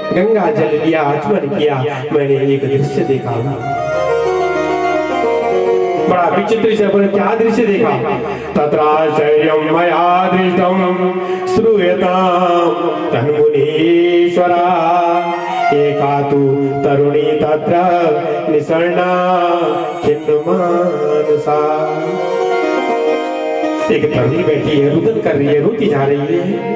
S1: गंगा जल लिया, आचमन किया, मैंने एक दृश्य देखा, बड़ा विचित्र से। बोले क्या दृश्य देखा? तत्राश्चर्यं मया दृष्टं श्रूयतां तन्मुनीश्वरा, एका तु तरुणी तत्र निसर्णा खिन्नमानसा। एक तरुणी बैठी है, रुदन कर रही है, रोती जा रही है।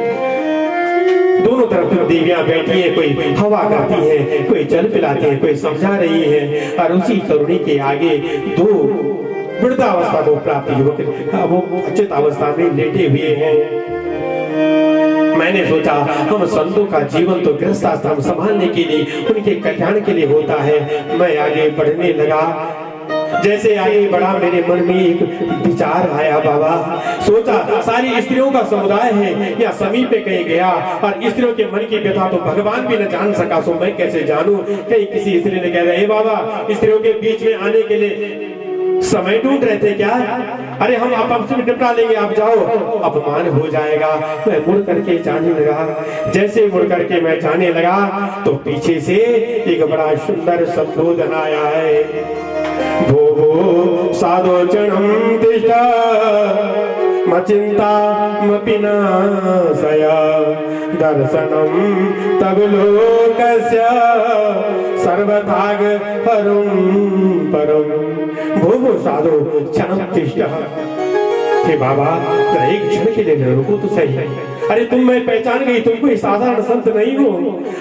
S1: दोनों तरफ देवियां बैठी है, कोई हवा करती है, कोई जल पिलाती है, कोई समझा रही है। और उसी तरुणी के आगे 2 वृद्धावस्था को प्राप्त युवक वो अचेत अवस्था में लेटे हुए हैं। मैंने सोचा हम संतों का जीवन तो गृहस्थाश्रम संभालने के लिए, उनके कल्याण के लिए होता है। मैं आगे बढ़ने लगा, जैसे आगे बढ़ा मेरे मन में एक विचार आया बाबा। सोचा सारी स्त्रियों का समुदाय है, या समीप में कहीं गया और स्त्रियों के मन की व्यथा तो भगवान भी न जान सका, सो मैं कैसे जानूं। कहीं किसी स्त्री ने कह दिया, हे बाबा स्त्रियों के बीच में आने के लिए समय ढूंढ रहे थे क्या? अरे हम आपस में निपटा लेंगे, आप जाओ, अपमान हो जाएगा। मैं मुड़ करके जाने लगा। जैसे मुड़ करके मैं जाने लगा तो पीछे से एक बड़ा सुंदर संबोधन आया है, भो भो साधोचनम तिष्ठ मचिंता मपिनाशय दर्शनम तब लोकस्य सर्वभाग हरुं परम भूभु साधु क्षणं तिष्ठः। हे बाबा जरा एक क्षण के लिए रुको तो सही। अरे तुम मैं पहचान गई, तुम कोई साधारण संत नहीं हो।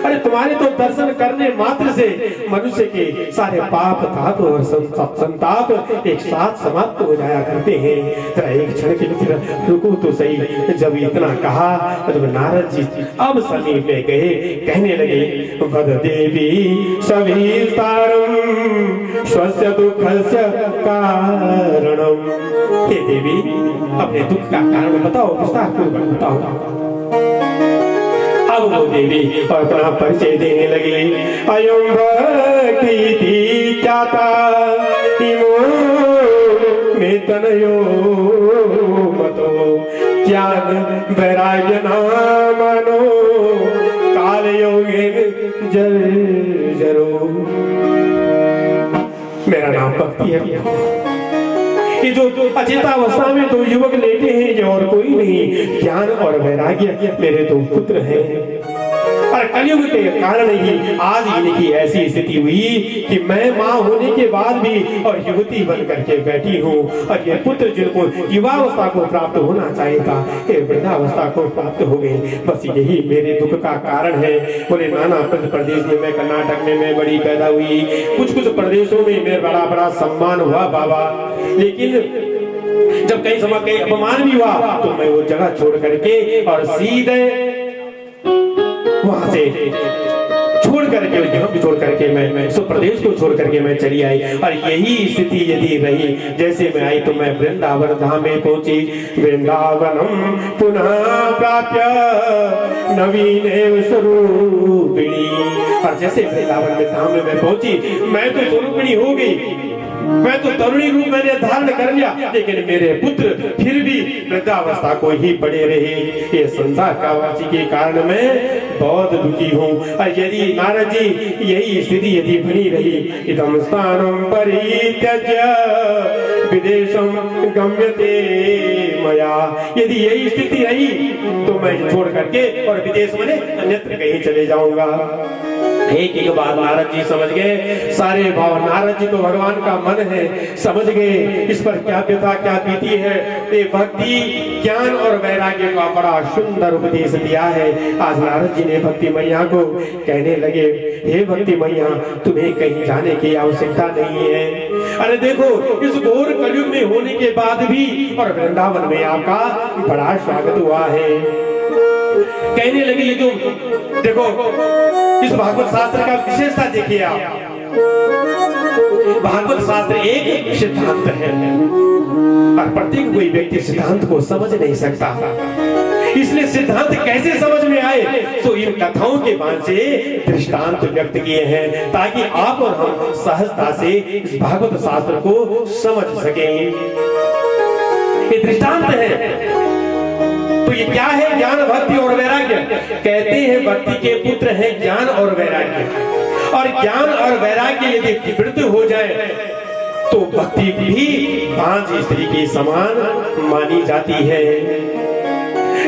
S1: अरे तुम्हारे तो दर्शन करने मात्र से मनुष्य के सारे पाप ताप और संताप एक साथ समाप्त हो जाया करते हैं। जरा एक क्षण के लिए रुको तो सही। जब इतना कहा तब नारद जी अब समीप में गए, कहने लगे वद देवी सविस्तारम स्वस्य दुःखस्य कारणम। हे देवी अपने दुख का कारण बताओ, विस्तार पूर्वक बताओ। अब वो देवी अपना परिचय देने लगे। अयं भक्ति ख्याता इमो में तनयो मतो ज्ञान वैराग्य नामनो काल योगेन जरो। मेरा नाम भक्ति है। ये जो अचेतावस्था में दो युवक लेटे हैं ये और कोई नहीं, ज्ञान और वैराग्य मेरे दो पुत्र हैं। और कलयुग के कारण ही आज इनकी ऐसी स्थिति हुई कि मैं माँ होने के बाद भी और युवती बन करके बैठी हूँ। और ये पुत्र जिनको युवावस्था को प्राप्त होना चाहिए था ये वृद्धावस्था को प्राप्त हो गए। बस यही मेरे दुख का कारण है। बोले नाना प्रदेश में मैं कर्नाटक में मैं बड़ी पैदा हुई, कुछ कुछ प्रदेशों में मेरा बड़ा बड़ा सम्मान हुआ बाबा, लेकिन जब कहीं समय कहीं अपमान भी हुआ तो मैं वो जगह छोड़ करके और सीधे वहां से छोड़ करके जगह छोड़ करके मैं सो प्रदेश को छोड़ करके मैं चली आई। और यही स्थिति यदि रही जैसे मैं आई तो मैं वृंदावन धाम में पहुंची। वृंदावनम पुनः प्राप्य नवीन स्वरूपिणी। और जैसे वृंदावन में धाम में मैं पहुंची मैं तो स्वरूपिणी हो गई, मैं तो तरुणी रूप मैंने धारण कर लिया, लेकिन मेरे पुत्र फिर भी वृद्धावस्था को ही पड़े रहे। ये संसार का वाची के कारण मैं बहुत दुखी हूँ। और यदि नारद जी यही स्थिति यदि बनी रही इदं स्थानं परित्यज्य विदेशं गम्यते मया, यदि यही स्थिति रही तो मैं छोड़ करके और विदेश में अन्यत्र कहीं चले जाऊंगा। एक एक बात नारद जी समझ गए सारे भाव। नारद जी तो भगवान का मन है, समझ गए इस पर क्या व्यथा क्या बीती है। ये भक्ति ज्ञान और वैराग्य का बड़ा सुंदर उपदेश दिया है। आज नारद जी ने भक्ति मैया को कहने लगे हे भक्ति मैया तुम्हें कहीं जाने की आवश्यकता नहीं है। अरे देखो इस घोर कलयुग में होने के बाद भी और वृंदावन में आपका बड़ा स्वागत हुआ है। कहने लगे जो देखो इस भागवत शास्त्र का विशेषता देखिए आप। भागवत शास्त्र एक सिद्धांत है और प्रत्येक कोई व्यक्ति सिद्धांत को समझ नहीं सकता। इसलिए सिद्धांत कैसे समझ में आए तो इन कथाओं के बाद से दृष्टांत व्यक्त किए हैं ताकि आप और हम सहजता से इस भागवत शास्त्र को समझ सकें। ये दृष्टांत है। तो ये क्या है? ज्ञान भक्ति और वैराग्य। कहते हैं भक्ति के पुत्र हैं ज्ञान और वैराग्य। और ज्ञान और वैराग्य यदि विवृत हो जाए तो भक्ति भी भांज स्त्री के समान मानी जाती है।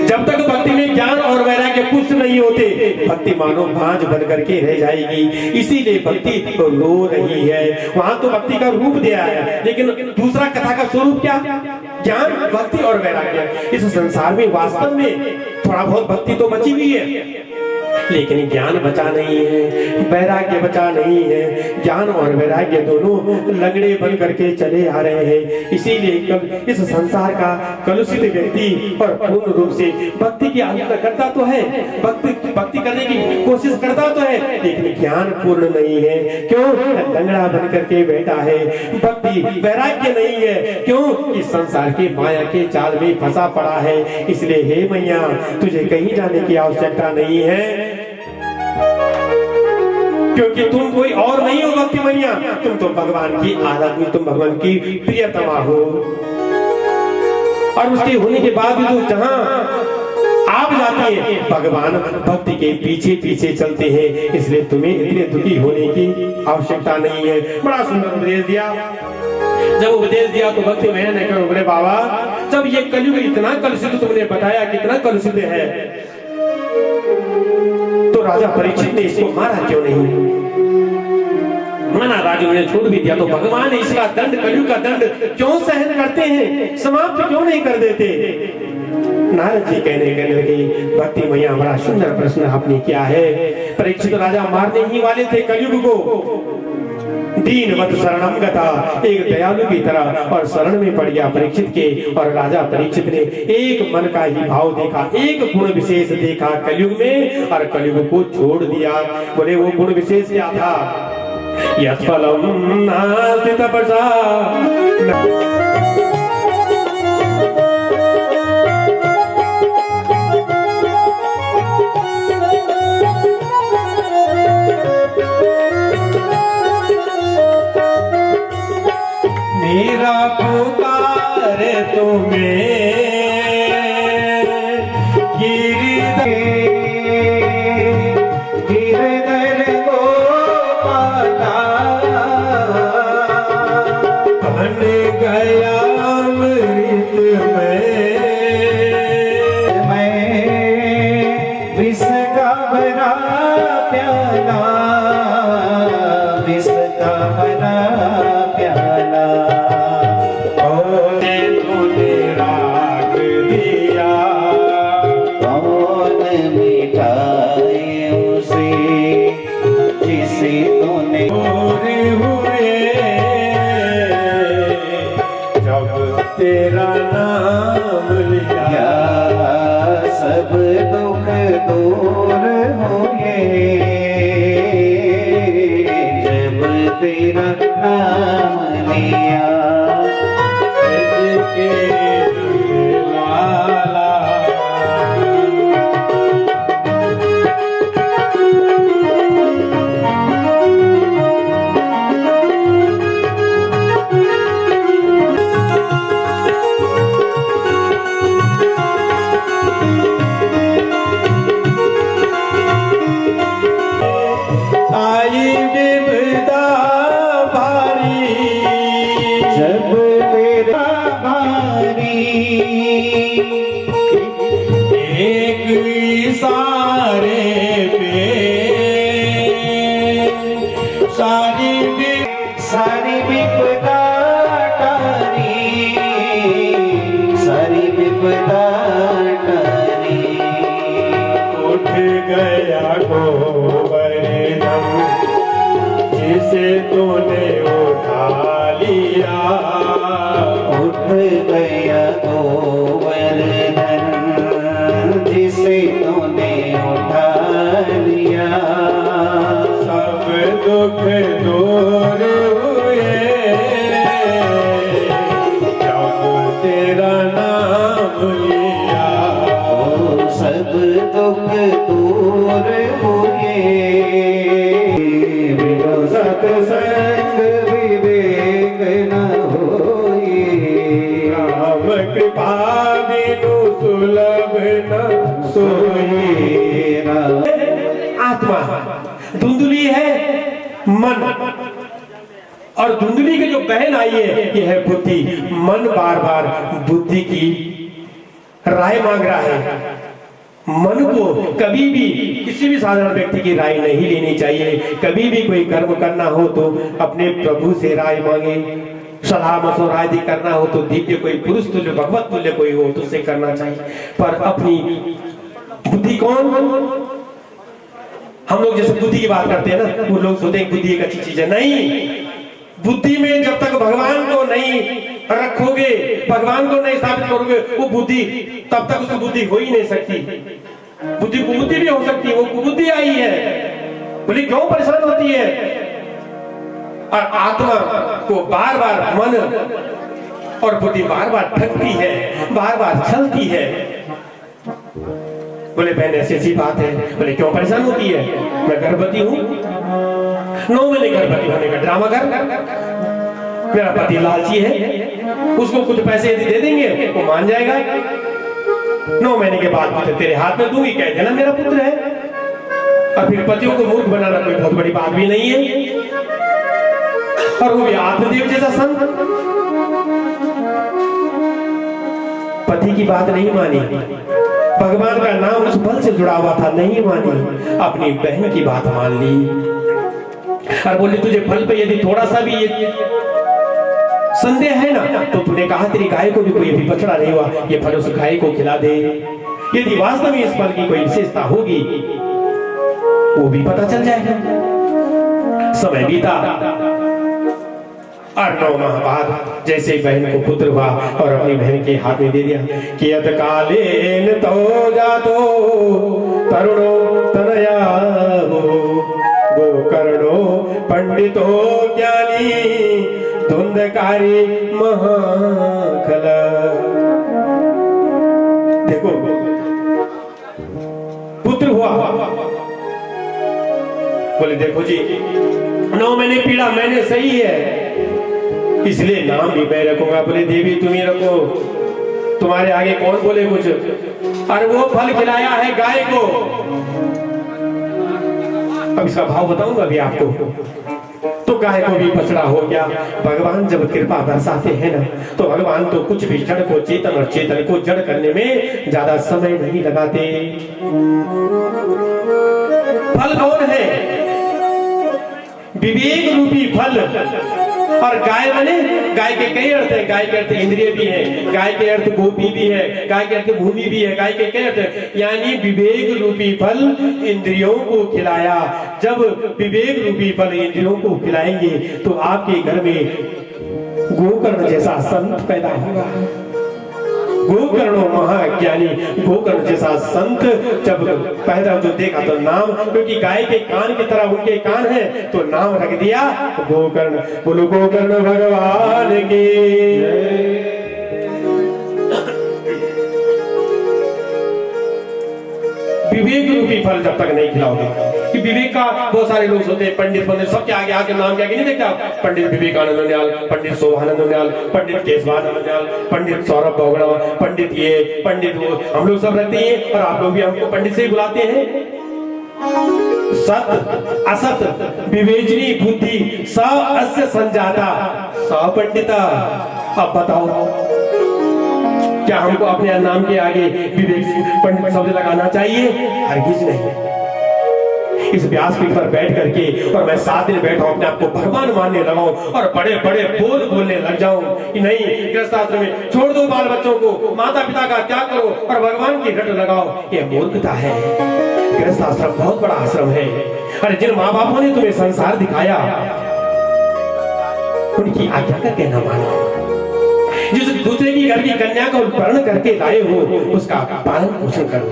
S1: जब तक भक्ति में ज्ञान और वैराग्य पुष्ट नहीं होते भक्ति मानो भांज बन करके रह जाएगी। इसीलिए भक्ति तो रो रही है। वहां तो भक्ति का रूप दिया है लेकिन दूसरा कथा का स्वरूप क्या? ज्ञान भक्ति और वैराग्य। इस संसार में वास्तव में थोड़ा बहुत भक्ति तो बची हुई है लेकिन ज्ञान बचा नहीं है, वैराग्य बचा नहीं है। ज्ञान और वैराग्य दोनों लंगड़े बन करके चले आ रहे हैं। इसीलिए इस संसार का कलुषित व्यक्ति और पूर्ण रूप से भक्ति की आराधना करता तो है, भक्ति करने की कोशिश करता तो है लेकिन ज्ञान पूर्ण नहीं है। क्यों? लंगड़ा बन करके बैठा है। भक्ति वैराग्य नहीं है। क्यों? इस संसार के माया के जाल में फंसा पड़ा है। इसलिए हे मैया तुझे कहीं जाने की आवश्यकता नहीं है क्योंकि तुम कोई और नहीं हो भक्ति मैया, तुम तो भगवान की आराधना, तुम भगवान की प्रियतमा हो। और उसके होने के बाद भी तो जहां आप जाते हैं भगवान भक्ति के पीछे पीछे चलते हैं। इसलिए तुम्हें इतने दुखी होने की आवश्यकता नहीं है। बड़ा सुंदर उपदेश दिया। जब उपदेश दिया तो भक्ति मैया ने कहा बोले बाबा जब ये कलयुग इतना कलुषित तुमने बताया कितना कलुषित है राजा परीक्षित ने इसको मारा क्यों नहीं? मना राजू ने छोड़ भी दिया तो भगवान इसका दंड, कलयुग का दंड क्यों सहन करते हैं, समाप्त क्यों नहीं कर देते? नारद जी कहने लगे, भक्ति मैया बड़ा सुंदर प्रश्न आपने किया है। परीक्षित राजा मारने ही वाले थे कलयुग को, दीनवत शरणम गता, एक दयालु की तरह और शरण में पड़ गया परीक्षित के। और राजा परीक्षित ने एक मन का ही भाव देखा, एक गुण विशेष देखा कलयुग में, और कलयुग को छोड़ दिया। बोले वो गुण विशेष क्या था? यत्फलम नास्ति तपसा, मेरा पुकार तुम्हें
S2: गिरधर गोपाला,
S1: बन गया अमृत
S2: मैं विष का भरा प्याला, विष का भरा प्याला,
S1: तूने राग दिया,
S2: कौन मिटाए उसे जिसे तूने
S1: पूरे हुए जब तेरा नाम लिया,
S2: या सब दुख दूर हुए जब तेरा नाम लिया।
S1: के लाला आई विपदा भारी,
S2: जब तेरा भारी
S1: एक इशारे पे
S2: सारी विपदा टारी, सारी विपदा टारी,
S1: उठ गया गोवर्धन जिसे तूने उठा लिया,
S2: उठ गया गोवर्धन जिसे तूने उठा लिया।
S1: सब दुख दूर हुए जब तेरा नाम लिया,
S2: ओ सब दुख दूर हुए बिनु सत्संग विवेक न होए,
S1: राम कृपा बिनु सुलभ न सोई। आत्मा धुंधली है, मन, और धुंधली की जो बहन आई है ये है बुद्धि। मन बार बार बुद्धि की राय मांग रहा है। मन को कभी भी किसी भी साधारण व्यक्ति की राय नहीं लेनी चाहिए। कभी भी कोई कर्म करना हो तो अपने प्रभु से राय मांगे, सलाह मशवरा यदि करना हो तो दिव्य कोई पुरुष तुल्य भगवत तुल्य कोई हो तो उसे करना चाहिए। पर अपनी बुद्धि कौन, हम लोग जैसे बुद्धि की बात करते हैं ना, वो लोग सोचते हैं बुद्धि एक अच्छी चीज है। नहीं, बुद्धि में जब तक भगवान को नहीं रखोगे, भगवान को नहीं स्थापित करोगे, वो बुद्धि तब तक उसकी बुद्धि हो ही नहीं सकती। बुद्धि कुबुद्धि भी हो सकती है, वो कुबुद्धि आई है, बोली क्यों परेशान होती है। और आत्मा को बार बार मन और बुद्धि बार बार ठगती है, बार बार छलती है। बोले बहन ऐसी ऐसी बात है। बोले क्यों परेशान होती है? मैं गर्भवती हूँ, 9 महीने गर्भवती होने का ड्रामा कर, मेरा पति लालची है, उसको कुछ पैसे यदि दे देंगे वो मान जाएगा। 9 महीने के बाद पुत्र तेरे हाथ में दूंगी, कह देना मेरा पुत्र है। और फिर पतियों को मूर्ख बनाना कोई बहुत बड़ी बात भी नहीं है, और वो भी आत्मदेव जैसा संत। पति की बात नहीं मानी, भगवान का नाम उस फल से जुड़ा हुआ था, नहीं मानी, अपनी बहन की बात मान ली और बोली तुझे फल पे यदि थोड़ा सा भी ये संदेह है ना तो तूने कहा तेरी गाय को भी कोई अभी बछड़ा नहीं हुआ, ये फल उस गाय को खिला दे। यदि वास्तव में इस फल की कोई विशेषता होगी वो भी पता चल जाएगा। समय बीता और 9 माह बाद जैसे बहन को पुत्र हुआ और अपनी बहन के हाथ में दे दिया कि यत कालेन तो जातो तरुणो तनया हो गोकर्णो पंडितो ज्ञानी धुंधकारी महाखल। देखो पुत्र हुआ, बोले देखो जी 9 महीने पीड़ा मैंने सही है इसलिए नाम भी मैं रखूंगा। बोले देवी तुम ही रखो, तुम्हारे आगे कौन बोले कुछ। और वो फल खिलाया है गाय को। अब इसका भाव बताऊंगा अभी आपको। तो गाय को भी बछड़ा हो गया। भगवान जब कृपा बरसाते हैं ना तो भगवान तो कुछ भी जड़ को चेतन और चेतन को जड़ करने में ज्यादा समय नहीं लगाते। फल कौन है? विवेक रूपी फल। और गाय माने गाय के कई अर्थ है। गाय के अर्थ इंद्रिय भी है, गाय के अर्थ गोपी भी है, गाय के अर्थ भूमि भी है, गाय के कई अर्थ। यानी विवेक रूपी फल इंद्रियों को खिलाया। जब विवेक रूपी फल इंद्रियों को खिलाएंगे तो आपके घर में गोकर्ण जैसा संत पैदा होगा। गोकर्णो महाज्ञानी, गोकर्ण जैसा संत जब पैदा जो देखा तो नाम, क्योंकि गाय के कान की तरह उनके कान है तो नाम रख दिया गोकर्ण। बोलो गोकर्ण भगवान की। विवेक रूपी फल जब तक नहीं खिलाओगे, कि विवेक का बहुत सारे लोग होते हैं, पंडित पंडित सबके आगे आके नाम क्या नहीं देखते आप। पंडित विवेकानंद उनियाल, पंडित शोभानंद उनियाल, पंडित केशवानंद उनियाल, पंडित सौरभ बोगड़ा, पंडित ये पंडित वो, हम लोग सब रहते हैं और आप लोग भी हमको पंडित से ही बुलाते हैं। सत असत विवेचनी बुद्धि स अस्य संजाता स पंडिता। अब बताओ क्या हमको अपने नाम के आगे विवेक पंडित शब्द लगाना चाहिए? हरगिज नहीं। इस व्यासपीठ पर बैठ करके और मैं 7 दिन बैठा अपने आप को भगवान मानने लगा और बड़े बड़े बोल बोलने लग जाऊं कि नहीं गृहस्थाश्रम में छोड़ दो बाल बच्चों को, माता पिता का त्याग करो और भगवान की रट लगाओ, ये मूर्खता है। गृहस्थाश्रम बहुत बड़ा आश्रम है। अरे जिन माँ बापों ने तुम्हें संसार दिखाया उनकी आज्ञा का कहना मानो। जिस दूसरे की घर की कन्या को वर्ण करके लाए हो उसका पालन पोषण करो।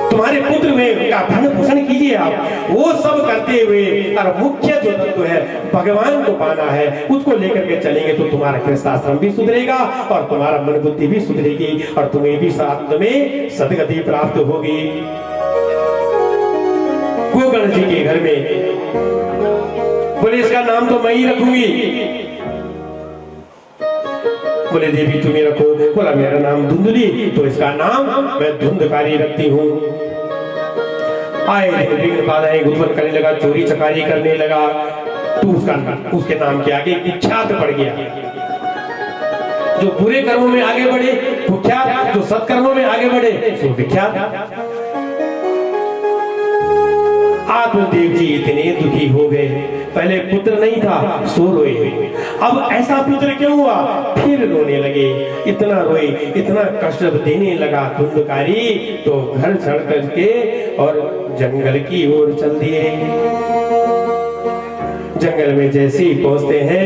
S1: तुम्हारे पुत्र में उनका भरण पोषण कीजिए आप। वो सब करते हुए और मुख्य जो तत्व है भगवान को पाना है, उसको लेकर के चलेंगे तो तुम्हारा गृहस्थाश्रम भी सुधरेगा और तुम्हारा मन बुद्धि भी सुधरेगी और तुम्हें भी साथ में सदगति प्राप्त होगी। गोकर्ण जी के घर में बोले इसका नाम तो मैं ही रखूंगी। बोले देवी तुम्हें रखो। बोला मेरा नाम धुंधली, तो इसका नाम मैं धुंधकारी रखती हूँ। आए विघ्न बाधाएं उत्पन्न करने लगा, चोरी चकारी करने लगा, तो उसके नाम के आगे विख्यात पड़ गया। जो बुरे कर्मों में आगे बढ़े कुख्यात, जो सत्कर्मों में आगे बढ़े सो विख्यात। आत्मदेव जी इतने दुखी हो गए। पहले पुत्र नहीं था सो रोए, अब ऐसा पुत्र क्यों हुआ? फिर रोने लगे। इतना रोए, इतना कष्ट देने लगा धुंधकारी तो घर छोड़ करके और जंगल की ओर चल दिए। जंगल में जैसे ही पहुंचते हैं,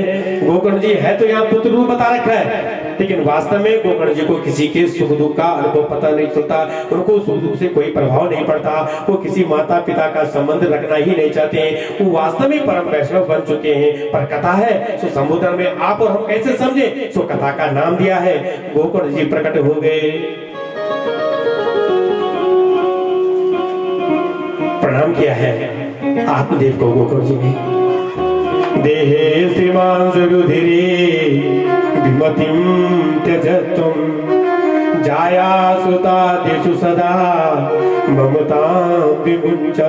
S1: गोकर्ण जी है तो यहाँ पुत्र रूप बता रखा है, लेकिन वास्तव में गोकर्ण जी को किसी के सुख दुख का अनुभव पता नहीं चलता। उनको सुख दुख से कोई प्रभाव नहीं पड़ता। वो किसी माता पिता का संबंध रखना ही नहीं चाहते हैं। वो वास्तव में परम वैष्णव बन चुके हैं। पर कथा है सो समुद्र में आप और हम कैसे समझे, सो कथा का नाम दिया है। गोकर्ण जी प्रकट हो गए, प्रणाम किया है आत्मदेव को गोकर्ण जी ने। देहे श्रीमान रुधिरे विमतिं त्यजतुम जाया सुतादिषु सदा ममतां विमुञ्च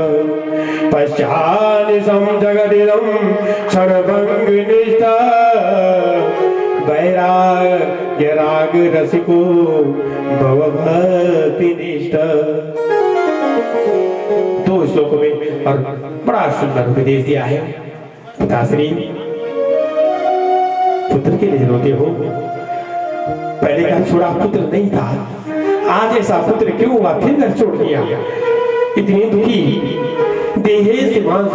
S1: पश्चानिशं जगदिदं क्षणभङ्गनिष्ठा वैराग्य राग रसिको भवभक्ति निष्ठ। दो श्लोकों में और बड़ा सुंदर उपदेश दिया है। पिताश्री, पुत्र के लिए रोते हो? पहले घर छोड़ा पुत्र नहीं था, आज ऐसा पुत्र क्यों हुआ? फिर घर छोड़ दिया। इतनी दुखी देहे से मांस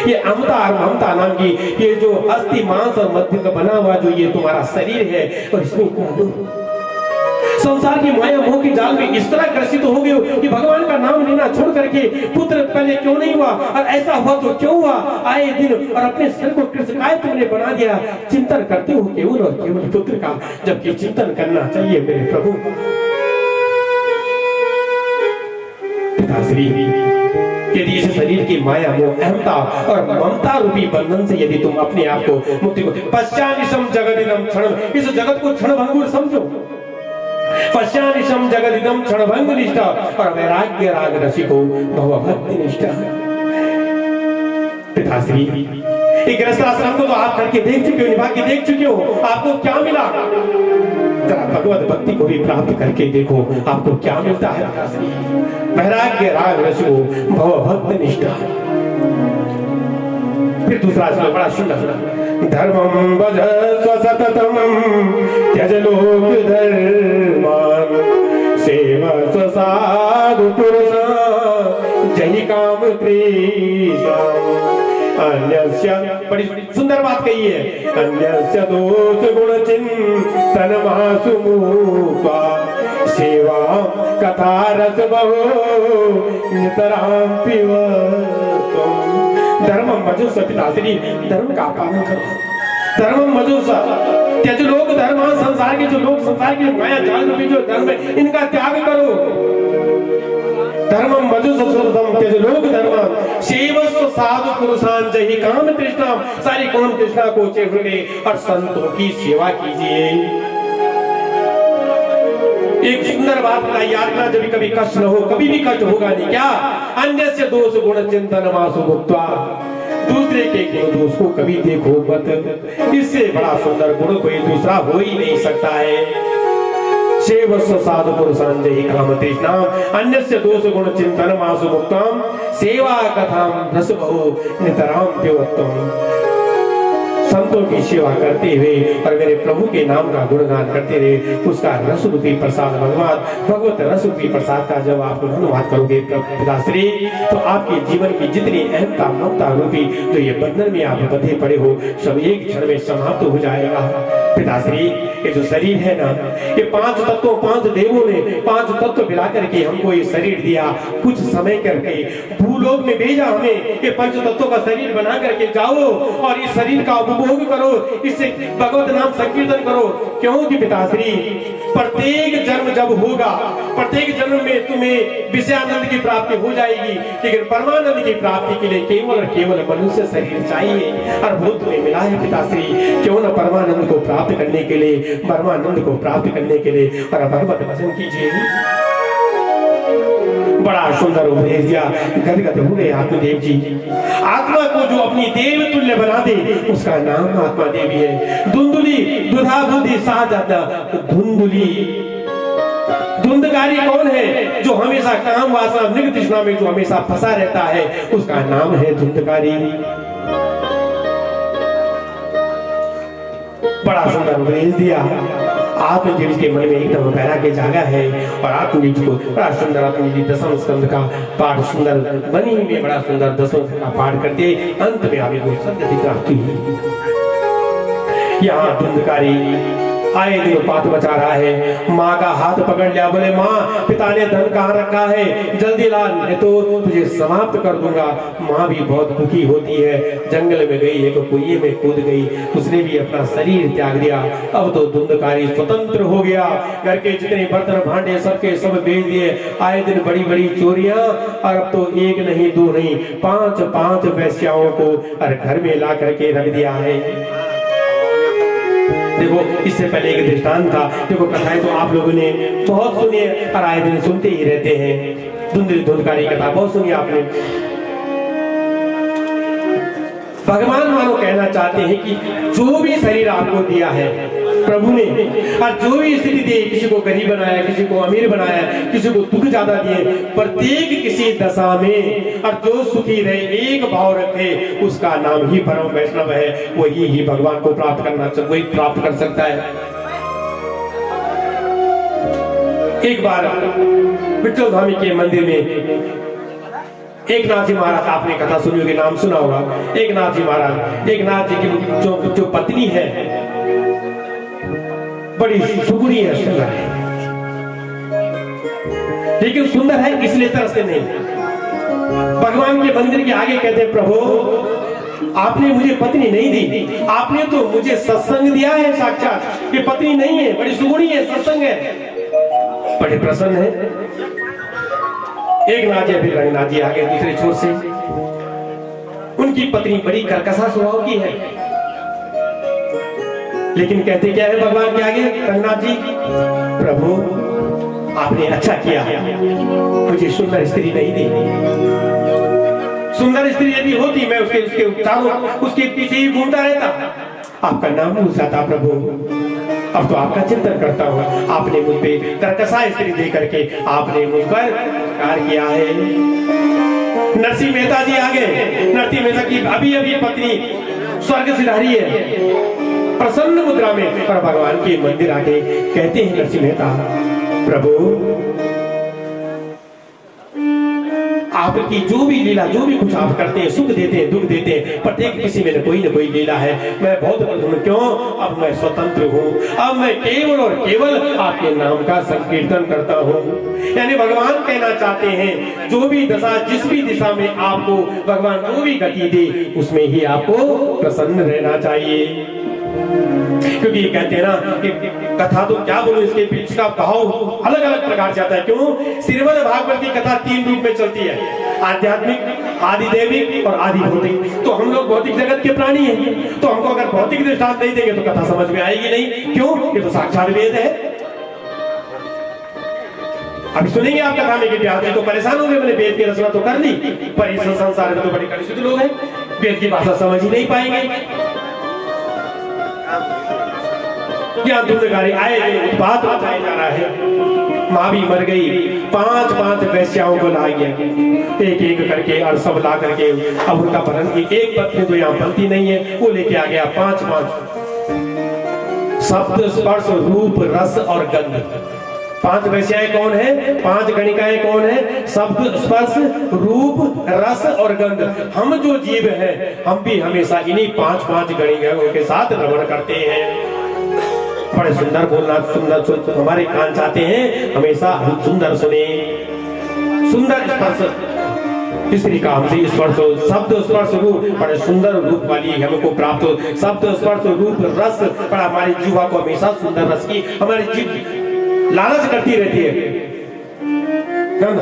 S1: ये अमता और ममता नाम की ये जो अस्थि मांस और मध्य का बना हुआ जो ये तुम्हारा शरीर है, और इसमें संसार की माया मोह के जाल में इस तरह ग्रसित हो गए हो कि भगवान का नाम लेना छोड़ करके पुत्र पहले क्यों नहीं हुआ, और ऐसा हुआ तो क्यों हुआ? आए दिन और अपने सिर को कृष्णकाय तुमने बना दिया। चिंतन करते हो केवल और केवल पुत्र का, जबकि चिंतन करना चाहिए मेरे प्रभु। पिताश्री, यदि इस शरीर की माया मोह अहमता और ममता रूपी बंधन से यदि तुम अपने आप को मुक्ति को पश्चानिशम जगदिदम क्षण, इस जगत को क्षणभंगुर समझो। पश्चानिशम जगदिदम क्षणभंग निष्ठा और वैराग्य राग रसिको भवभक्ति निष्ठा। पिताश्री, एक गृहस्थाश्रम को तो आप करके देख चुके हो, निभा के देख चुके हो, आपको क्या मिला? जरा भगवत भक्ति को भी प्राप्त करके देखो, आपको क्या मिलता है। वैराग्य राग रसिको भवभक्ति निष्ठा। फिर दूसरा श्लोक बड़ा सुंदर। धर्मं भजस्व सततम त्यज लोक धर्मान सेवस्व साधु पुरुषान् जहि काम तृष्णाम्। अन्यस्य, बड़ी सुंदर बात कही है, अन्यस्य दोष गुण चिंतन मासु मूका सेवा कथा रस बहु नितरां पिबत्वम्। धर्म मजुस पिताश्री, धर्म का पालन करो। धर्म मजुस त्यज लोक धर्म, संसार के जो लोग, संसार की माया जाल रूपी जो धर्म है, इनका त्याग करो। धर्म मजुस त्यज लोक धर्म सेवस्व साधु पुरुषान् जहि काम तृष्णा। सारी काम तृष्णा को छोड़ के और संतों की सेवा कीजिए। एक सुंदर बात बताइए, आत्मा जब कभी कष्ट न हो, कभी भी कष्ट होगा नहीं। क्या? अन्यस्य दोष गुण चिंतन मासु भुक्त्वा, दूसरे के गुण दोष को कभी देखो मत। इससे बड़ा सुंदर गुण कोई दूसरा हो ही नहीं सकता है। सेवस्व साधु पुरुषान् जहि काम तृष्णाम् अन्यस्य दोष गुण चिंतन मासु भुक्त्वाम् सेवा कथां रस बहु नितरां पिबत्वम्। संतों की सेवा करते हुए और मेरे प्रभु के नाम का गुणगान करते रहे, उसका रस रूपी प्रसाद भगवत रस रूपी प्रसाद का जब आप धन्यवाद करोगे पिताश्री, तो आपके जीवन की जितनी अहमता ममता रूपी जो ये बंधन में आप बंधे पड़े हो, सब एक क्षण में समाप्त हो जाएगा। पिताश्री, ये जो शरीर है ना, ये पांच तत्वों, पांच देवों ने पांच तत्व मिला करके हमको ये शरीर दिया। कुछ समय करके भूलोक में भेजा हमें, ये पंच तत्वों का शरीर बना करके जाओ और इस शरीर का उपभोग करो, इससे भगवत नाम संकीर्तन करो। क्योंकि पिताश्री, प्रत्येक जन्म जब होगा, प्रत्येक जन्म में तुम्हें विषयानंद की प्राप्ति हो जाएगी, लेकिन परमानंद की प्राप्ति के लिए केवल और केवल मनुष्य शरीर चाहिए। और वो तुम्हें मिला है पिताश्री, क्यों न परमानंद को प्राप्त करने के लिए, परमानंद को प्राप्त करने के लिए और भगवत भजन कीजिए। बड़ा सुंदर उपदेश दिया, गदगद हो गए आत्मदेव जी। आत्मा को जो अपनी देव तुल्य बना दे, उसका नाम आत्मा देवी है। धुंधुली दुधा बुद्धि साधाता धुंधुली। धुंधकारी कौन है? जो हमेशा काम वासना निग तृष्णा में जो हमेशा फंसा रहता है, उसका नाम है धुंधकारी। बड़ा सुंदर उपदेश दिया। आत्मजीव के मन में एकदम बहरा के जागा है और आत्मजीव को बड़ा सुंदर, आत्मजीव दसम स्कंद का पाठ सुंदर बनी में बड़ा सुंदर दसम का पाठ करते अंत में आगे कोई सदगति प्राप्त हुई। यहाँ धुंधकारी आए दिन पात मचा रहा है। माँ का हाथ पकड़ लिया, बोले माँ, पिता ने धन कहाँ रखा है, जल्दी ला, नहीं तो तुझे समाप्त कर दूंगा। माँ भी बहुत दुखी होती है, जंगल में गई, एक कुएं में कूद गई, उसने भी अपना शरीर त्याग दिया। अब तो धुंधकारी स्वतंत्र हो गया, घर के जितने बर्तन भांडे सबके सब बेच दिए। आए दिन बड़ी बड़ी चोरियां, और अब तो एक नहीं दो नहीं पांच पांच वेश्याओं को घर में ला करके रख दिया है। देखो, इससे पहले एक दृष्टांत था। देखो, कथाएं तो आप लोगों ने बहुत सुनी है और आए दिन सुनते ही रहते हैं। धुंधकारी कथा बहुत सुनी आपने। भगवान मानो कहना चाहते हैं कि जो भी शरीर आपको दिया है प्रभु ने, और जो भी स्थिति दी, किसी को गरीब बनाया, किसी को अमीर बनाया, किसी को दुख ज्यादा दिए, प्रत्येक किसी दशा में और जो सुखी रहे, एक भाव रखे, उसका नाम ही परम वैष्णव है। वही ही भगवान को प्राप्त करना, वही प्राप्त कर सकता है। एक बार विट्ठल स्वामी के मंदिर में एक नाथ जी महाराज, आपने कथा सुनी होगी, नाम सुना होगा। एक नाथ जी महाराज, एक नाथ जी की जो पत्नी है बड़ी सुगुनी है, सुंदर है, लेकिन सुंदर है इसलिए तरसते नहीं। भगवान के मंदिर के आगे कहते हैं, प्रभु आपने मुझे पत्नी नहीं दी, आपने तो मुझे सत्संग दिया है साक्षात। ये पत्नी नहीं है, बड़ी सुगुनी है, सत्संग है, बड़े प्रसन्न है। एक नाथ जी, फिर रंगनाथ जी आगे दूसरे छोर से। उनकी पत्नी बड़ी कर्कशा स्वभाव की है, लेकिन कहते क्या है भगवान के आगे रंगनाथ जी, प्रभु आपने अच्छा किया, मुझे सुंदर स्त्री नहीं दी। सुंदर स्त्री यदि होती मैं उसके चारों उसके पीछे ही घूमता रहता, आपका नाम भूल जाता प्रभु। अब तो आपका चिंतन करता हूँ, आपने मुझ पे कर्कशा स्त्री दे करके आपने मुझ पर कार्य किया है। नरसिंह मेहता जी आगे, नरसिंह मेहता की अभी अभी पत्नी स्वर्ग सिधारी है, प्रसन्न मुद्रा में, पर भगवान के मंदिर आके कहते हैं नरसिंह मेहता, प्रभु आपकी जो भी लीला, जो भी कुछ आप करते हैं, सुख देते हैं, दुख देते हैं, प्रत्येक किसी में कोई न कोई लीला है। मैं बहुत प्रसन्न, क्यों? अब मैं स्वतंत्र हूँ, अब मैं केवल और केवल आपके नाम का संकीर्तन करता हूँ। यानी भगवान कहना चाहते हैं, जो भी दशा, जिस भी दिशा में आपको भगवान जो भी गति दे, उसमें ही आपको प्रसन्न रहना चाहिए। क्योंकि ये कहते हैं ना कि कथा तो क्या बोलूं, इसके पीछे का भाव अलग अलग प्रकार से आता है। क्यों? श्रीमद् भागवत की कथा 3 रूप में चलती है, आध्यात्मिक, आदिदैविक और आदि भौतिक। तो हम लोग भौतिक जगत के प्राणी हैं, तो हमको अगर भौतिक दृष्टांत नहीं देंगे तो कथा समझ में आएगी नहीं। क्यों? ये तो साक्षात वेद है। अभी सुनेंगे आप कथा में कि व्यास तो परेशान हो गए, मैंने वेद की रचना तो कर ली, पर इस संसार में तो बड़े कलुषित लोग हैं, वेद की भाषा समझ ही नहीं पाएंगे। यहाँ धुंधकारी आए उत्पात मचाया जा रहा है। माँ भी मर गई, 5 वैश्याओं को ला गया, एक एक करके, और सब ला करके अब उनका भरण की एक पत्नी तो यहाँ बनती नहीं है, वो लेके आ गया 5 शब्द, स्पर्श, रूप, रस और गंध। 5 वैश्याएं कौन है? 5 गणिकाएं कौन है? शब्द, स्पर्श, रूप, रस और गंध। हम जो जीव हैं, हम भी हमेशा इन्हीं 5 गणिकाओं के साथ रमण करते हैं। बड़े सुंदर बोलना, सुंदर हमारे कान चाहते हैं हमेशा हम सुंदर सुने। सुंदर स्पर्श, स्त्री का हमसे स्पर्श हो, शब्द, स्पर्श, रूप, बड़े सुंदर रूप वाली हमको प्राप्त हो। शब्द, स्पर्श, रूप, रस, बड़ा हमारी जीवा को हमेशा सुंदर रस की हमारी जीव लालच करती रहती है,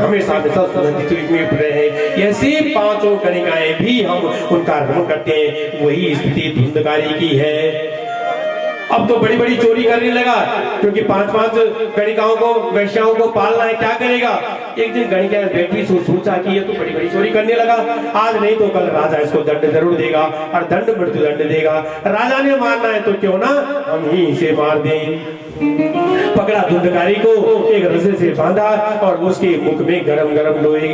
S1: हमेशा में रहे। ऐसे 5 गणिकाएं भी हम उनका रमण करते हैं। वही स्थिति धुंधकारी की है। अब तो बड़ी बड़ी चोरी करने लगा, क्योंकि 5 गणिकाओं को, वैश्याओं को पालना है, क्या करेगा? एक दिन गणिका बेटी सोचा कि ये तो बड़ी बड़ी चोरी करने लगा, आज नहीं तो कल राजा इसको दंड जरूर देगा, और दंड मृत्यु दंड देगा। राजा ने मारना है तो क्यों ना हम ही इसे मार दें। पकड़ा धुंधकारी को, एक रस्से से बांधा, और उसके मुख में गरम गरम लोहे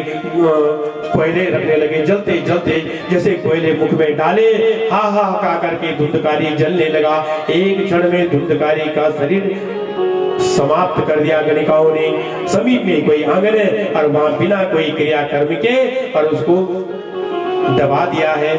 S1: कोयले रखने लगे। जलते जलते जैसे कोयले मुख में डाले, हा हा का करके धुंधकारी जलने लगा। एक क्षण में धुंधकारी का शरीर समाप्त कर दिया गणिकाओं ने। समीप में कोई आंगन है, और वहां बिना कोई क्रियाकर्म के और उसको दबा दिया है।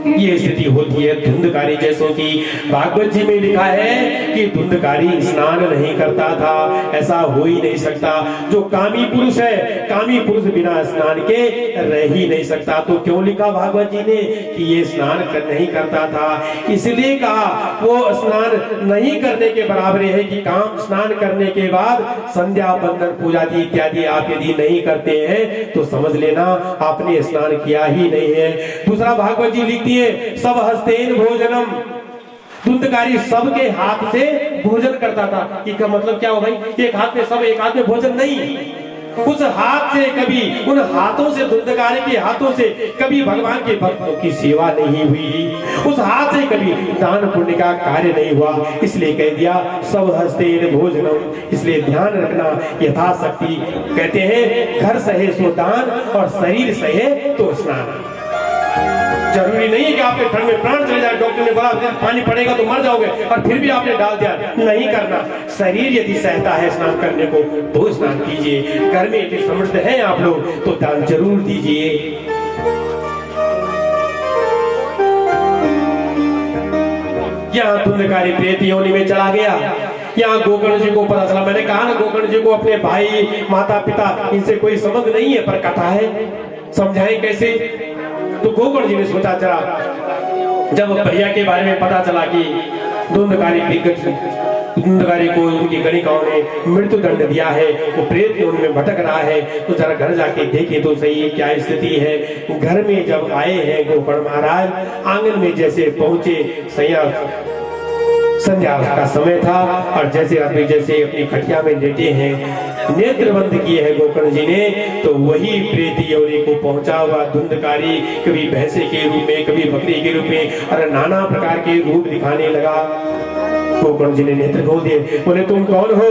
S1: ये स्थिति होती है धुंधकारी जैसों की। भागवत जी में लिखा है कि धुंधकारी स्नान नहीं करता था, ऐसा हो ही नहीं सकता। जो कामी पुरुष है, कामी पुरुष बिना स्नान के रह ही नहीं सकता। तो क्यों लिखा भागवत जी ने कि ये स्नान नहीं करता था? इसलिए कहा वो स्नान नहीं करने के बराबर है कि काम स्नान करने के बाद संध्या, बंदन, पूजा इत्यादि आप यदि नहीं करते हैं तो समझ लेना आपने स्नान किया ही नहीं है। दूसरा भागवत जी लिखती है, सब हस्तेन भोजनम, धुंधकारी सबके हाथ से भोजन करता था। इसका मतलब क्या हो भाई? एक हाथ में सब, एक हाथ में भोजन नहीं, उस हाथ से कभी, उन हाथों से, धुंधकारी के हाथों से कभी भगवान के भक्तों की सेवा नहीं हुई, उस हाथ से कभी दान पुण्य का कार्य नहीं हुआ। इसलिए कह दिया सब हस्तेन भोजनम। इसलिए ध्यान रखना, यथाशक्ति कहते हैं घर सहे सो दान और शरीर सहे तो स्नान। जरूरी नहीं है कि आपके ठंड में प्राण चले जाए, डॉक्टर ने बोला पानी पड़ेगा तो मर जाओगे और फिर भी आपने डाल दिया, नहीं करना। शरीर यदि सहता है स्नान करने को तो स्नान कीजिए। घर में यदि समृद्ध हैं आप लोग तो दान जरूर दीजिए। यहाँ धुंधकारी प्रेत योनि में चला गया। यहाँ गोकर्ण जी को पता चला, मैंने कहा ना गोकर्ण जी को अपने भाई माता पिता इनसे कोई संबंध नहीं है, पर कथा है, समझाएं कैसे। तो गोकर्ण जी ने सोचा चला, जब भैया के बारे में पता चला कि धुंधकारी को उनकी गणिकाओं ने मृत्यु दंड दिया है, वो प्रेत योनि में भटक रहा है, तो जरा घर जाके देखे तो सही क्या स्थिति है। घर में जब आए हैं गोकर्ण महाराज, आंगन में जैसे पहुंचे, संध्या का समय था और जैसे अभी जैसे अपनी खटिया में लेटे हैं, नेत्र बंद किए हैं गोकर्ण जी ने, तो वही प्रेत योनि को पहुंचा हुआ धुंधकारी कभी भैंसे के रूप में, कभी बकरी के रूप में और नाना प्रकार के रूप दिखाने लगा। गोकर्ण जी ने नेत्र खोल दिए, बोले तुम कौन हो?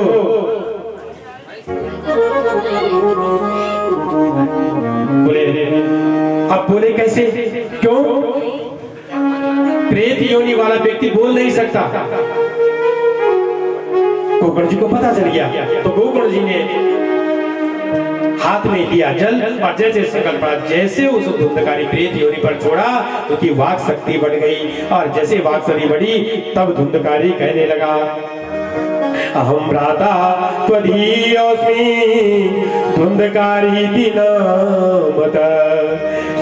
S1: बोले अब बोले कैसे, क्यों? प्रेत योनि वाला व्यक्ति बोल नहीं सकता। गोकर्ण जी को पता चल गया, तो गोकर्ण जी ने हाथ में लिया जल और जैसे संकल्प पड़ा, जैसे उस धुंधकारी प्रेत योनि पर छोड़ा तो उसकी वाक शक्ति बढ़ गई और जैसे वाक शक्ति बढ़ी तब धुंधकारी कहने लगा, अहम भ्राता त्वदीयोऽस्मि धुंधकारी नामत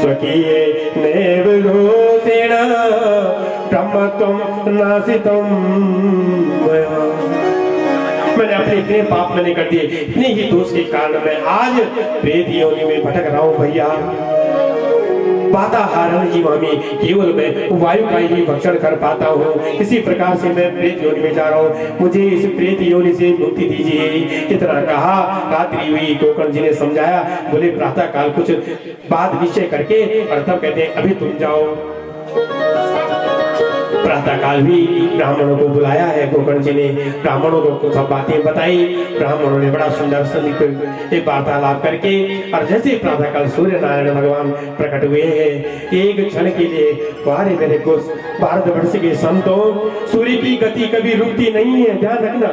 S1: स्वकीये नैव दोषेण ब्रह्मत्वं नासितं मया। मैंने अपने इतने पाप मैंने कर दिए, इतने ही दोष के कारण मैं आज प्रेत योनि में भटक रहा हूं भैया। वाताहारण जीवा में केवल मैं वायु का ही भक्षण कर पाता हूँ, इसी प्रकार से मैं प्रेत योनि में जा रहा हूँ, मुझे इस प्रेत योनि से मुक्ति दीजिए। इतना कहा, रात्रि हुई, गोकर्ण जी ने समझाया, बोले प्रातः काल कुछ बात निश्चय करके और तब कहते हैं अभी तुम जाओ। प्रातः काल भी ब्राह्मणों को बुलाया है गोकर्ण जी ने, ब्राह्मणों को सब बातें बताई। ब्राह्मणों ने बड़ा सुंदर एक वार्तालाप करके और जैसे प्रातः काल सूर्य नारायण भगवान प्रकट हुए हैं, एक क्षण के लिए बारे मेरे को भारतवर्ष के संतों, सूर्य की गति कभी रुकती नहीं है, ध्यान रखना।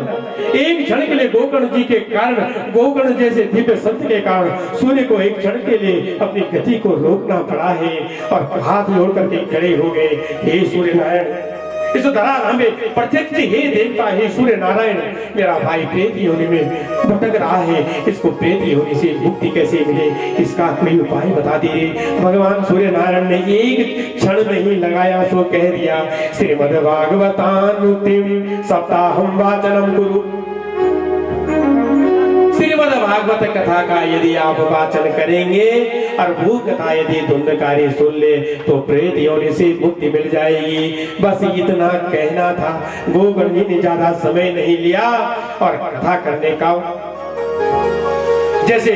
S1: एक क्षण के लिए गोकर्ण जी के कारण, गोकर्ण जैसे दिव्य संत के कारण सूर्य को एक क्षण के लिए अपनी गति को रोकना पड़ा है और हाथ जोड़ करके खड़े हो गए, हे सूर्य नारायण, इस धरा में प्रत्यक्ष हे देवता, हे सूर्य नारायण, मेरा भाई प्रेत योनि में भटक रहा है, इसको प्रेत योनि से मुक्ति कैसे मिले, इसका कोई उपाय बता दीजिए। भगवान सूर्य नारायण ने एक क्षण नहीं लगाया, सो कह दिया, श्रीमद् भागवतानुतिम सप्ताहम वाचनम कुरु। श्रीमद् भागवत कथा का यदि आप वाचन करेंगे और वो कथा यदि धुंधकारी सुन ले तो प्रेत योनि से मुक्ति मिल जाएगी। बस इतना कहना था। गोकर्ण जी ने ज्यादा समय नहीं लिया और कथा करने का जैसे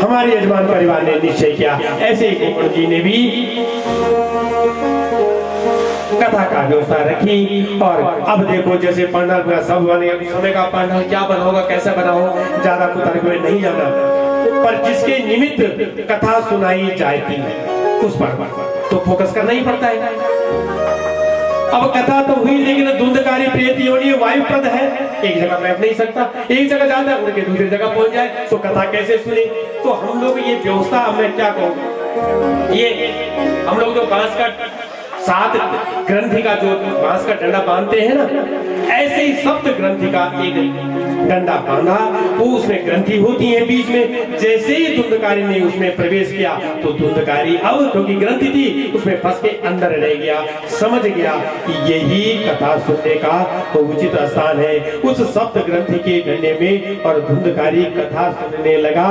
S1: हमारे यजमान परिवार ने निश्चय किया, ऐसे ही गोकर्ण जी ने भी कथा का व्यवस्था रखी। और अब देखो जैसे पंडाल सब बने, समय का पंडाल क्या बना होगा, कैसे बना हो, ज्यादा कुतर्क में नहीं जाना, पर जिसके निमित्त कथा सुनाई जाती है उस पर तो फोकस करना ही पड़ता है। अब कथा तो हुई, लेकिन धुंधकारी प्रेत योनि वायुप्रद है, एक जगह बैठ नहीं सकता, एक जगह जाता है उड़ के दूसरी जगह पहुंच जाए, तो कथा कैसे सुने। तो हम लोग ये व्यवस्था, मैं क्या कहूँ, ये हम लोग जो बांस का 7 ग्रंथि का जो बांस का डंडा बांधते हैं ना, ऐसे ही सप्त ग्रंथि का एक डंडा बांधा, वो उसमें ग्रंथि होती है बीच में। जैसे ही धुंधकारी ने उसमें प्रवेश किया तो धुंधकारी अब क्योंकि ग्रंथि थी उसमें फंस के अंदर रह गया, समझ गया कि यही कथा सुनने का तो उचित स्थान है उस सप्त ग्रंथि के डंडे में। और धुंधकारी कथा सुनने लगा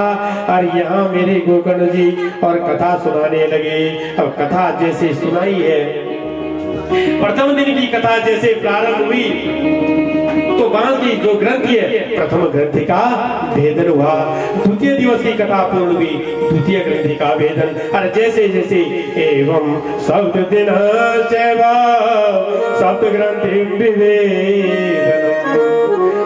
S1: और यहाँ मेरे गोकर्ण जी और कथा सुनाने लगे। अब कथा जैसे सुनाई है, प्रथम दिन की कथा जैसे प्रारंभ हुई, तो बांस की जो ग्रंथि है प्रथम ग्रंथि का भेदन हुआ, द्वितीय दिवस की कथा पूर्ण हुई, द्वितीय ग्रंथि का भेदन। और जैसे जैसे एवं सप्त दिन सप्त ग्रंथि विवेदन,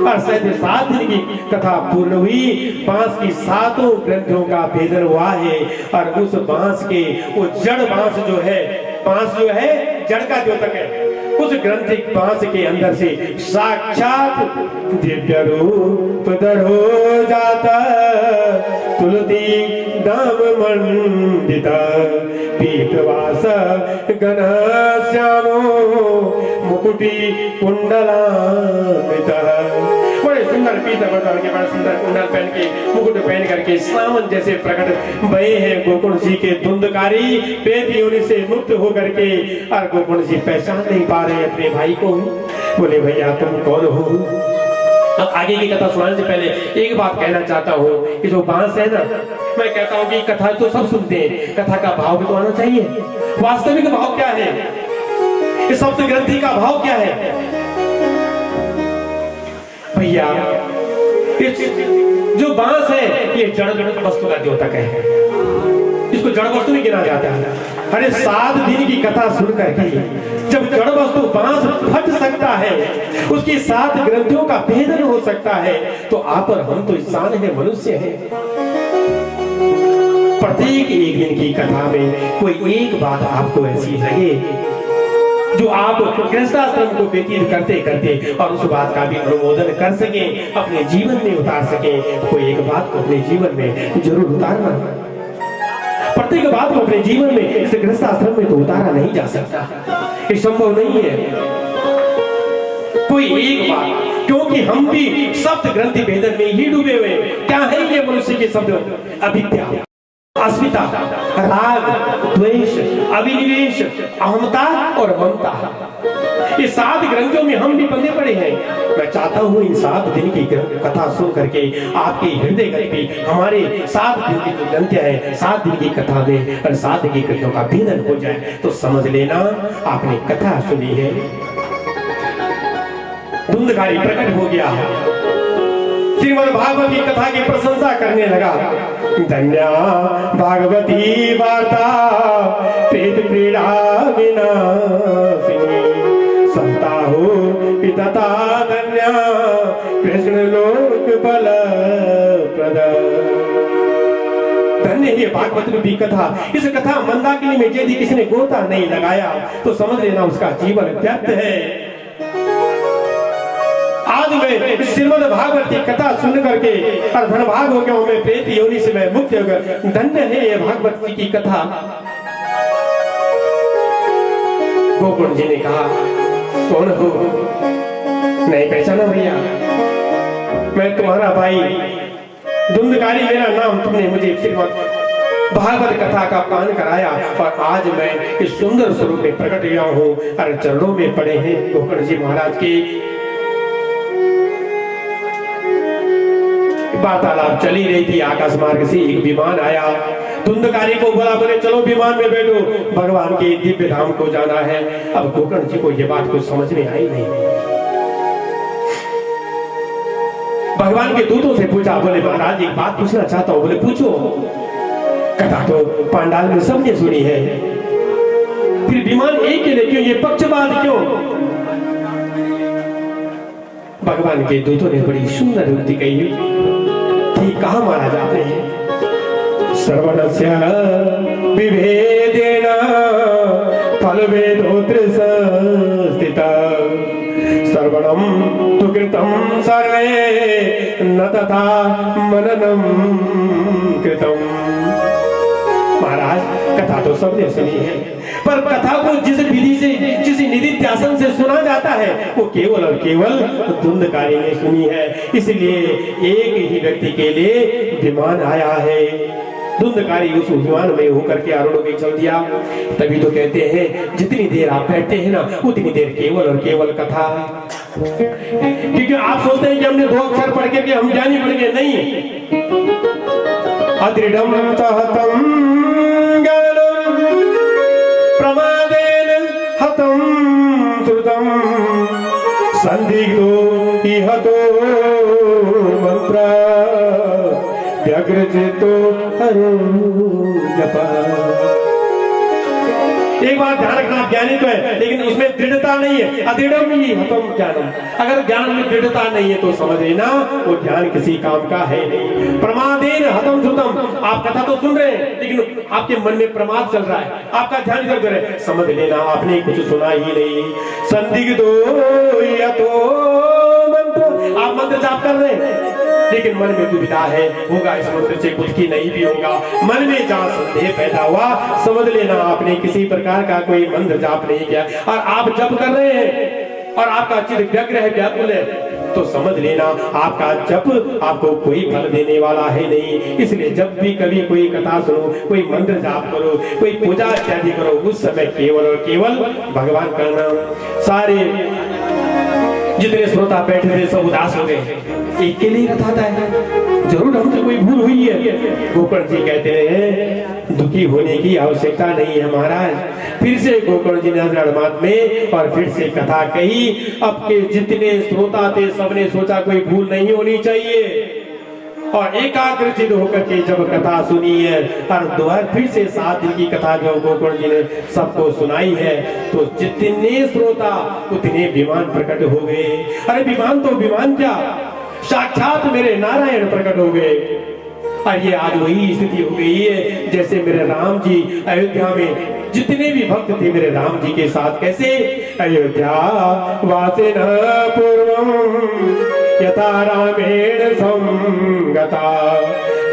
S1: और 7 दिन की कथा पूर्ण हुई, बांस की 7 ग्रंथियों का भेदन हुआ है। और उस बांस के वो जड़ बांस जो है, बांस जो है जड़ का द्योतक है, उस ग्रंथि बांस के अंदर से साक्षात दिव्य रूप दर हो जाता, तुलसी दाम मंडिता पीतवास गण श्यामो मुकुटी कुंडलान्वित। बड़े सुंदर पीतल बदल के, बड़े सुंदर कुंडल पहन के, मुकुट पहन करके सावन जैसे प्रकट भये हैं गोकुल जी के धुंधकारी, पेट योनि से मुक्त होकर के। और गोकुल जी पहचान नहीं पा रहे अपने भाई को। बोले भैया तुम कौन हो? अब आगे की कथा सुनाने से पहले एक बात कहना चाहता हूँ कि जो बांस है ना, मैं कहता हूँ कि कथा तो सब सुनते हैं, कथा का भाव भी तो आना चाहिए। वास्तविक भाव क्या है? इस सप्त ग्रंथि का भाव क्या है? भैया जो बांस है ये जड़ वस्तु का द्योतक है, इसको जड़ वस्तु नहीं गिना जाता है। अरे 7 दिन की कथा सुनकर के जब जड़ वस्तु बांस फट सकता है, उसकी 7 ग्रंथियों का भेदन हो सकता है, तो आप और हम तो इंसान है, मनुष्य है। प्रत्येक एक दिन की कथा में कोई एक बात आपको ऐसी लगे जो आप गृहस्थाश्रम को व्यतीत करते करते और उस बात का भी अनुमोदन कर सके, अपने जीवन में उतार सके। कोई एक बात को अपने जीवन में जरूर उतारना। प्रत्येक बात को अपने जीवन में इस गृहस्थाश्रम में तो उतारा नहीं जा सकता, ये संभव नहीं है। कोई एक बात, क्योंकि हम भी सप्त ग्रंथि भेदन में ही डूबे हुए। क्या है ये मनुष्य के शब्द? अविद्या, अस्मिता, राग, द्वेष, अभिनिवेश, अहमता और ममता, ये 7 ग्रंथों में हम भी बंधे पड़े हैं। मैं चाहता हूँ इन 7 दिन की कथा सुन करके आपके हृदय गति में हमारे 7 दिन की जो ग्रंथियां हैं, 7 दिन की कथा में और 7 दिन की ग्रंथों का भेदन हो जाए तो समझ लेना आपने कथा सुनी है। धुंधकारी प्रकट हो गया, श्रीमद् भागवत की कथा की प्रशंसा करने लगा। धन्या भागवती वार्ता प्रेत पीड़ा विनाशिनी, संता हो पिता धन्या कृष्ण लोक बल प्रद। धन्य ये भागवत रूपी कथा। इस कथा मंदाकिनी में यदि किसी ने गोता नहीं लगाया तो समझ लेना उसका जीवन व्यर्थ है। आज मैं श्रीमद् भागवत की कथा सुन करके और धनभाग हो गया हूं, मैं प्रेत योनि से मैं मुक्त हो गया। धन्य है ये भागवत जी की कथा। गोकुल जी ने कहा कौन हो? नहीं पहचाना भैया? मैं तुम्हारा भाई धुंधकारी, मेरा नाम। तुमने मुझे श्रीमद् भागवत कथा का पान कराया और आज मैं इस सुंदर स्वरूप में प्रकट हुआ हूँ और चरणों में पड़े हैं गोकुल जी महाराज के। वार्तालाप चली रही थी, आकाश मार्ग से एक विमान आया, धुंधकारी को बोला, बोले चलो विमान में बैठो, भगवान के दिव्य धाम को जाना है। अब गोकर्ण जी को यह बात कुछ समझ में आई नहीं। भगवान के दूतों से पूछा, बोले महाराज एक बात पूछना चाहता हूँ। बोले पूछो। कथा तो पांडाल में सबने सुनी है, फिर विमान एक के लिए क्यों? ये पक्षपात क्यों? भगवान के दूतों ने बड़ी सुंदर युक्ति कही। कहा महाराज आपने? श्रवणस्य विभेदेन फलभेदोत्र संस्थिता, श्रवणं तु कृतं सर्वे न तथा मननं कृतं। महाराज कथा तो सबने सुनी है, पर कथा को जिस विधि से, जिस निधिध्यासन से सुना जाता है वो केवल और केवल धुंधकारी ने सुनी है। इसलिए एक ही व्यक्ति के लिए विमान आया है। धुंधकारी उस विमान में होकर के आरोह में चल दिया। तभी तो कहते हैं जितनी देर आप बैठते हैं ना उतनी देर केवल और केवल कथा। क्योंकि आप सोचते हैं कि हमने 2 अक्षर पढ़ के हम ज्ञानी बन गए, नहीं। अदृढ़ं सहतं ज्ञानं प्रमादेन हतं श्रुतं संदिग्धो इह तो मंत्र व्यग्रचितो हरो जपा। एक बात ध्यान रखना, ज्ञानी तो है लेकिन उसमें दृढ़ता नहीं है। अदृढ़म ही हतम ज्ञानम, अगर ज्ञान में दृढ़ता नहीं है तो समझ लेना वो ज्ञान किसी काम का है नहीं। प्रमादेन हतम श्रुतम, आप कथा तो सुन रहे हैं लेकिन आपके मन में प्रमाद चल रहा है, आपका ध्यान इधर उधर है, समझ लेना आपने कुछ सुना ही नहीं। संदिग्धो यतो मंत्र, आप मंत्र जाप कर रहे हैं लेकिन मन में दुविधा है, होगा इस मंत्र से कुछ की नहीं भी होगा। मन में जहां संदेह पैदा हुआ समझ लेना आपने किसी प्रकार का कोई मंत्र जाप नहीं किया। और आप जप कर रहे हैं और आपका चित्त व्यग्र है, व्याकुल है, तो समझ लेना आपका जप आपको कोई फल देने वाला है नहीं। इसलिए जब भी कभी कोई कथा सुनो, कोई मंत्र जाप करो, कोई पूजा इत्यादि करो, उस समय केवल और केवल भगवान का नाम। सारे जितने श्रोता बैठे थे सब उदास हो गए, एक के लिए कथा है, जरूर हमसे कोई भूल हुई है। गोकर्ण जी कहते हैं दुखी होने की आवश्यकता नहीं है महाराज। फिर से गोकर्ण जी ने रणमात में और फिर से कथा कही। अब के जितने श्रोता थे सबने सोचा कोई भूल नहीं होनी चाहिए और एकाग्रचित होकर के जब कथा सुनी है और दोबारा फिर से 7 दिन की कथा जो गोकर्ण जी ने सबको सुनाई है, तो जितने श्रोता उतने विमान प्रकट हो गए। अरे विमान तो विमान क्या, साक्षात मेरे नारायण प्रकट हो गए। और ये आज वही स्थिति हो गई है जैसे मेरे राम जी अयोध्या में जितने भी भक्त थे मेरे राम जी के साथ, कैसे अयोध्या वासिन पूर्वम यथा रामेण संगता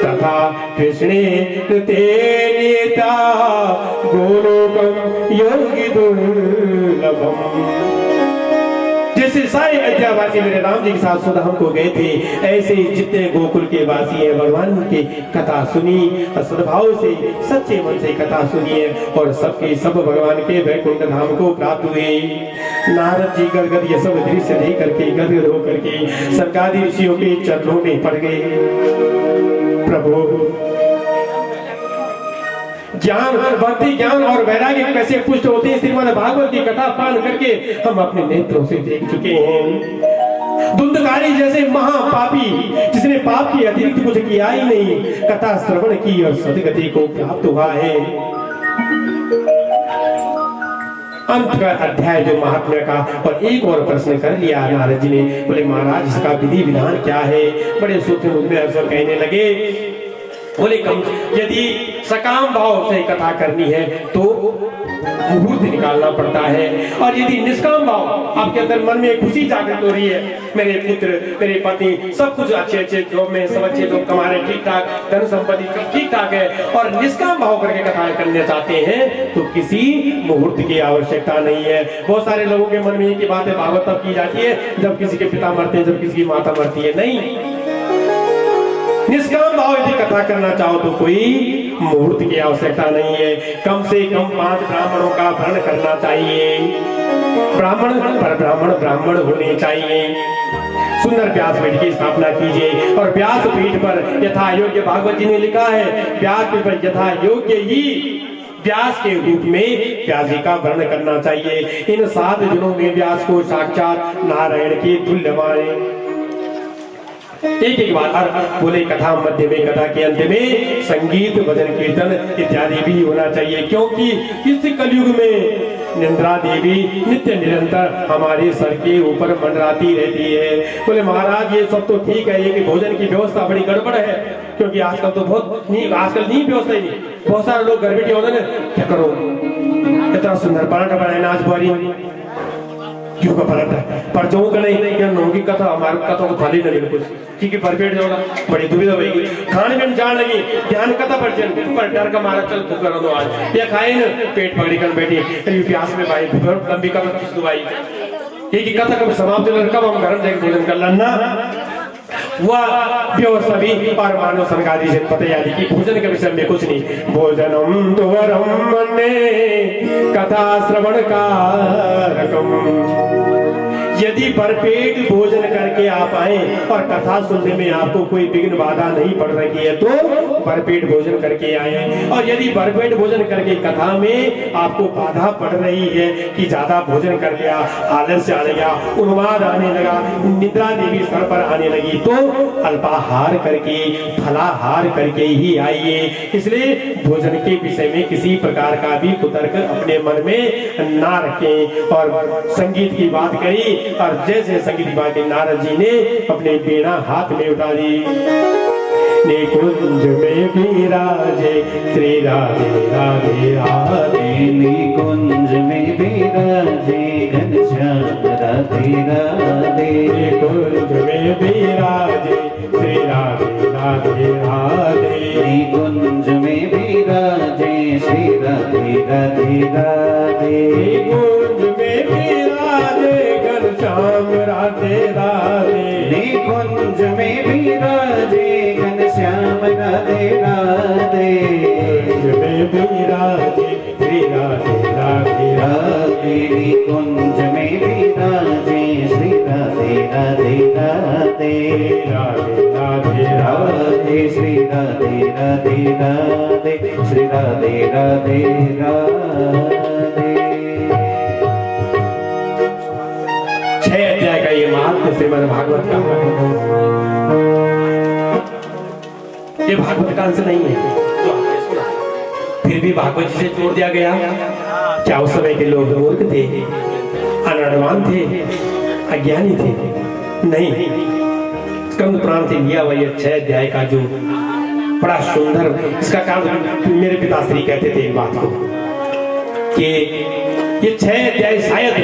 S1: तथा कृष्णे तेनेता गोलोकम योगी दुर्लभम। जैसे सारे अयोध्यावासी मेरे राम जी के साथ सुधाम को गए थे, ऐसे जितने गोकुल के वासी हैं भगवान की कथा सुनी और सद्भाव से सच्चे मन से कथा सुनी है और सबके सब भगवान के वैकुंठ धाम को प्राप्त हुए। नारद जी गदगद ये सब दृश्य देख करके गदगद होकर के सरकारी ऋषियों के चरणों में पड़ गए। प्रभु ज्ञान, भक्ति ज्ञान और वैराग्य कैसे पुष्ट होते हैं श्रीमद् भागवत की कथा पान करके हम अपने नेत्रों से देख चुके हैं। धुंधकारी जैसे महापापी जिसने पाप की अतिरिक्त कुछ किया ही नहीं, कथा श्रवण की और सदगति को प्राप्त हुआ है। अंत का अध्याय जो महात्म्य का, और एक और प्रश्न कर लिया नारद जी ने, बोले महाराज इसका विधि विधान क्या है? बड़े सूक्ष्म रूप में अवसर कहने लगे। बोले कम यदि सकाम भाव से कथा करनी है तो मुहूर्त निकालना पड़ता है, और यदि निष्काम भाव आपके अंदर मन में खुशी जागृत हो रही है, मेरे पुत्र मेरे पत्नी सब कुछ अच्छे अच्छे जॉब में सब अच्छे लोग कमा रहे, ठीक ठाक धन संपत्ति सब ठीक ठाक है, और निष्काम भाव करके कथा करने चाहते हैं तो किसी मुहूर्त की आवश्यकता नहीं है। बहुत सारे लोगों के मन में एक ही बात है, भागवत तब की जाती है जब किसी के पिता मरते हैं, जब किसी की माता मरती है। नहीं, निष्काम भाव यदि कथा करना चाहो तो कोई मुहूर्त की आवश्यकता नहीं है। कम से कम 5 ब्राह्मणों का वर्ण करना चाहिए, ब्राह्मण पर ब्राह्मण होने चाहिए। सुंदर व्यासपीठ की स्थापना कीजिए, और व्यासपीठ पर यथा योग्य, भागवत जी ने लिखा है व्यासपीठ पर यथा योग्य ही व्यास के रूप में व्यास जी का वर्ण करना चाहिए। इन 7 दिनों में व्यास को साक्षात नारायण के तुल्य माने। एक एक बार बोले कथा मध्य में, कथा के अंत में संगीत भजन कीर्तन इत्यादि भी होना चाहिए, क्योंकि इस कलयुग में निंद्रा देवी नित्य निरंतर हमारे सर के ऊपर मंडराती रहती है। बोले महाराज ये सब तो ठीक है, ये कि भोजन की व्यवस्था बड़ी गड़बड़ है, क्योंकि आजकल तो बहुत नहीं, आजकल नहीं व्यवस्था ही नहीं। बहुत सारे लोग घर बैठे होते ना, क्या करो इतना सुंदर पराठा बनाए आज बारी क्यों का पराठा पर जो का नहीं क्या नौकी कथा हमारे कथा को थाली नहीं कुछ ठीक है भरपेट जाओगा, बड़ी दुविधा होगी। खाने में जान लगी ध्यान कथा पर डर का मारा चल भूख करो दो आज या खाए न पेट पकड़ी कर बैठी प्यास में भाई लंबी कथा किस दुआई एक कथा कब समाप्त कब हम घर जाकर भोजन कर लेना वह व्यवस्था भी और मानव सरकारी से पता याद की भोजन के विषय में कुछ नहीं। भोजनम द्वारम ने कथा श्रवण कारकम यदि भरपेट भोजन करके आप आए और कथा सुनने में आपको कोई विघ्न बाधा नहीं पड़ रही है तो भरपेट भोजन करके आए। और यदि भरपेट भोजन करके कथा में आपको बाधा पड़ रही है कि ज्यादा भोजन कर लिया, आलस्य आ गया, उन्माद आने लगा, निद्रा देवी सर पर आने लगी, तो अल्पाहार करके फलाहार करके ही आइए। इसलिए भोजन के विषय में किसी प्रकार का भी कुतर्क अपने मन में ना रखें। और संगीत की बात करी और जैसे संगीत की बात की नारद जी ने अपने वीणा हाथ में उठा दी। निकुंज में विराजे श्री राधे राधे राधे,
S2: निकुंज में विराजे घनश्याम राधे राधे,
S1: निकुंज में विराजे श्री राधे राधे राधे,
S2: निकुंज में विराजे श्री राधे राधे राधे,
S1: निकुंज में विराजे घनश्याम राधे राधे,
S2: निकुंज में विराजे घनश्याम राधे राधे,
S1: निकुंज में विराजे श्री राधे राधे
S2: राधे, निकुंज में विराजे श्री राधे राधे राधे,
S1: राधे राधे
S2: राधे श्री राधे राधे राधे, श्री राधे राधे राधे।
S1: 6 अध्याय का ये महात्म्य श्रीमद् भागवत का, ये भागवत का अंश नहीं है जो आपने सुना, फिर भी भागवत जी से जोड़ दिया गया। क्या उस समय के लोग मूर्ख थे, अनड़वान थे, अज्ञानी थे? नहीं, स्कंद पुराण से लिया हुआ ये 6 अध्याय का जो बड़ा सुंदर, इसका कारण मेरे पिताश्री कहते थे एक बात को कि ये 6 अध्याय शायद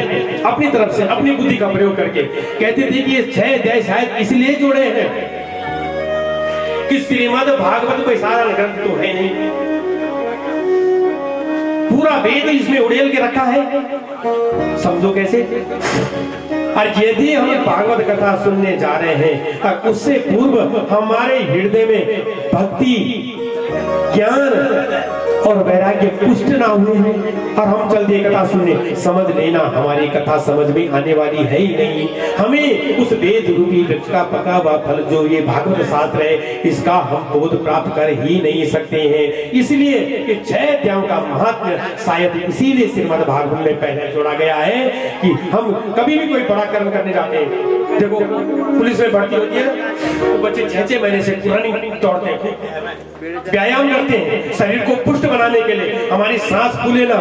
S1: अपनी तरफ से अपनी बुद्धि का प्रयोग करके कहते थे कि ये 6 अध्याय शायद इसलिए जोड़े हैं कि श्रीमद् भागवत कोई साधारण ग्रंथ तो है नहीं, पूरा वेद इसमें उड़ेल के रखा है। समझो कैसे? और यदि हम भागवत कथा सुनने जा रहे हैं और उससे पूर्व हमारे हृदय में भक्ति, ज्ञान और वैराग्य पुष्ट ना हुए हैं और हम चल दिए कथा सुनने, समझ लेना हमारी कथा समझ में आने वाली है ही नहीं। हमें उस वेद रूपी वृक्ष का पका हुआ फल जो ये भागवत शास्त्र है, इसका हम बोध प्राप्त कर ही नहीं सकते हैं। इसलिए ये 6 अध्यायों का महात्म्य शायद इसीलिए श्रीमद् भागवत में पहले जोड़ा गया है कि हम कभी भी कोई बड़ा कर्म करने जाते हैं, देखो पुलिस में भर्ती होती है तो बच्चे 6-6 महीने से रनिंग दौड़ते हैं, व्यायाम करते हैं शरीर को पुष्ट बनाने के लिए, हमारी सांस फूले ना।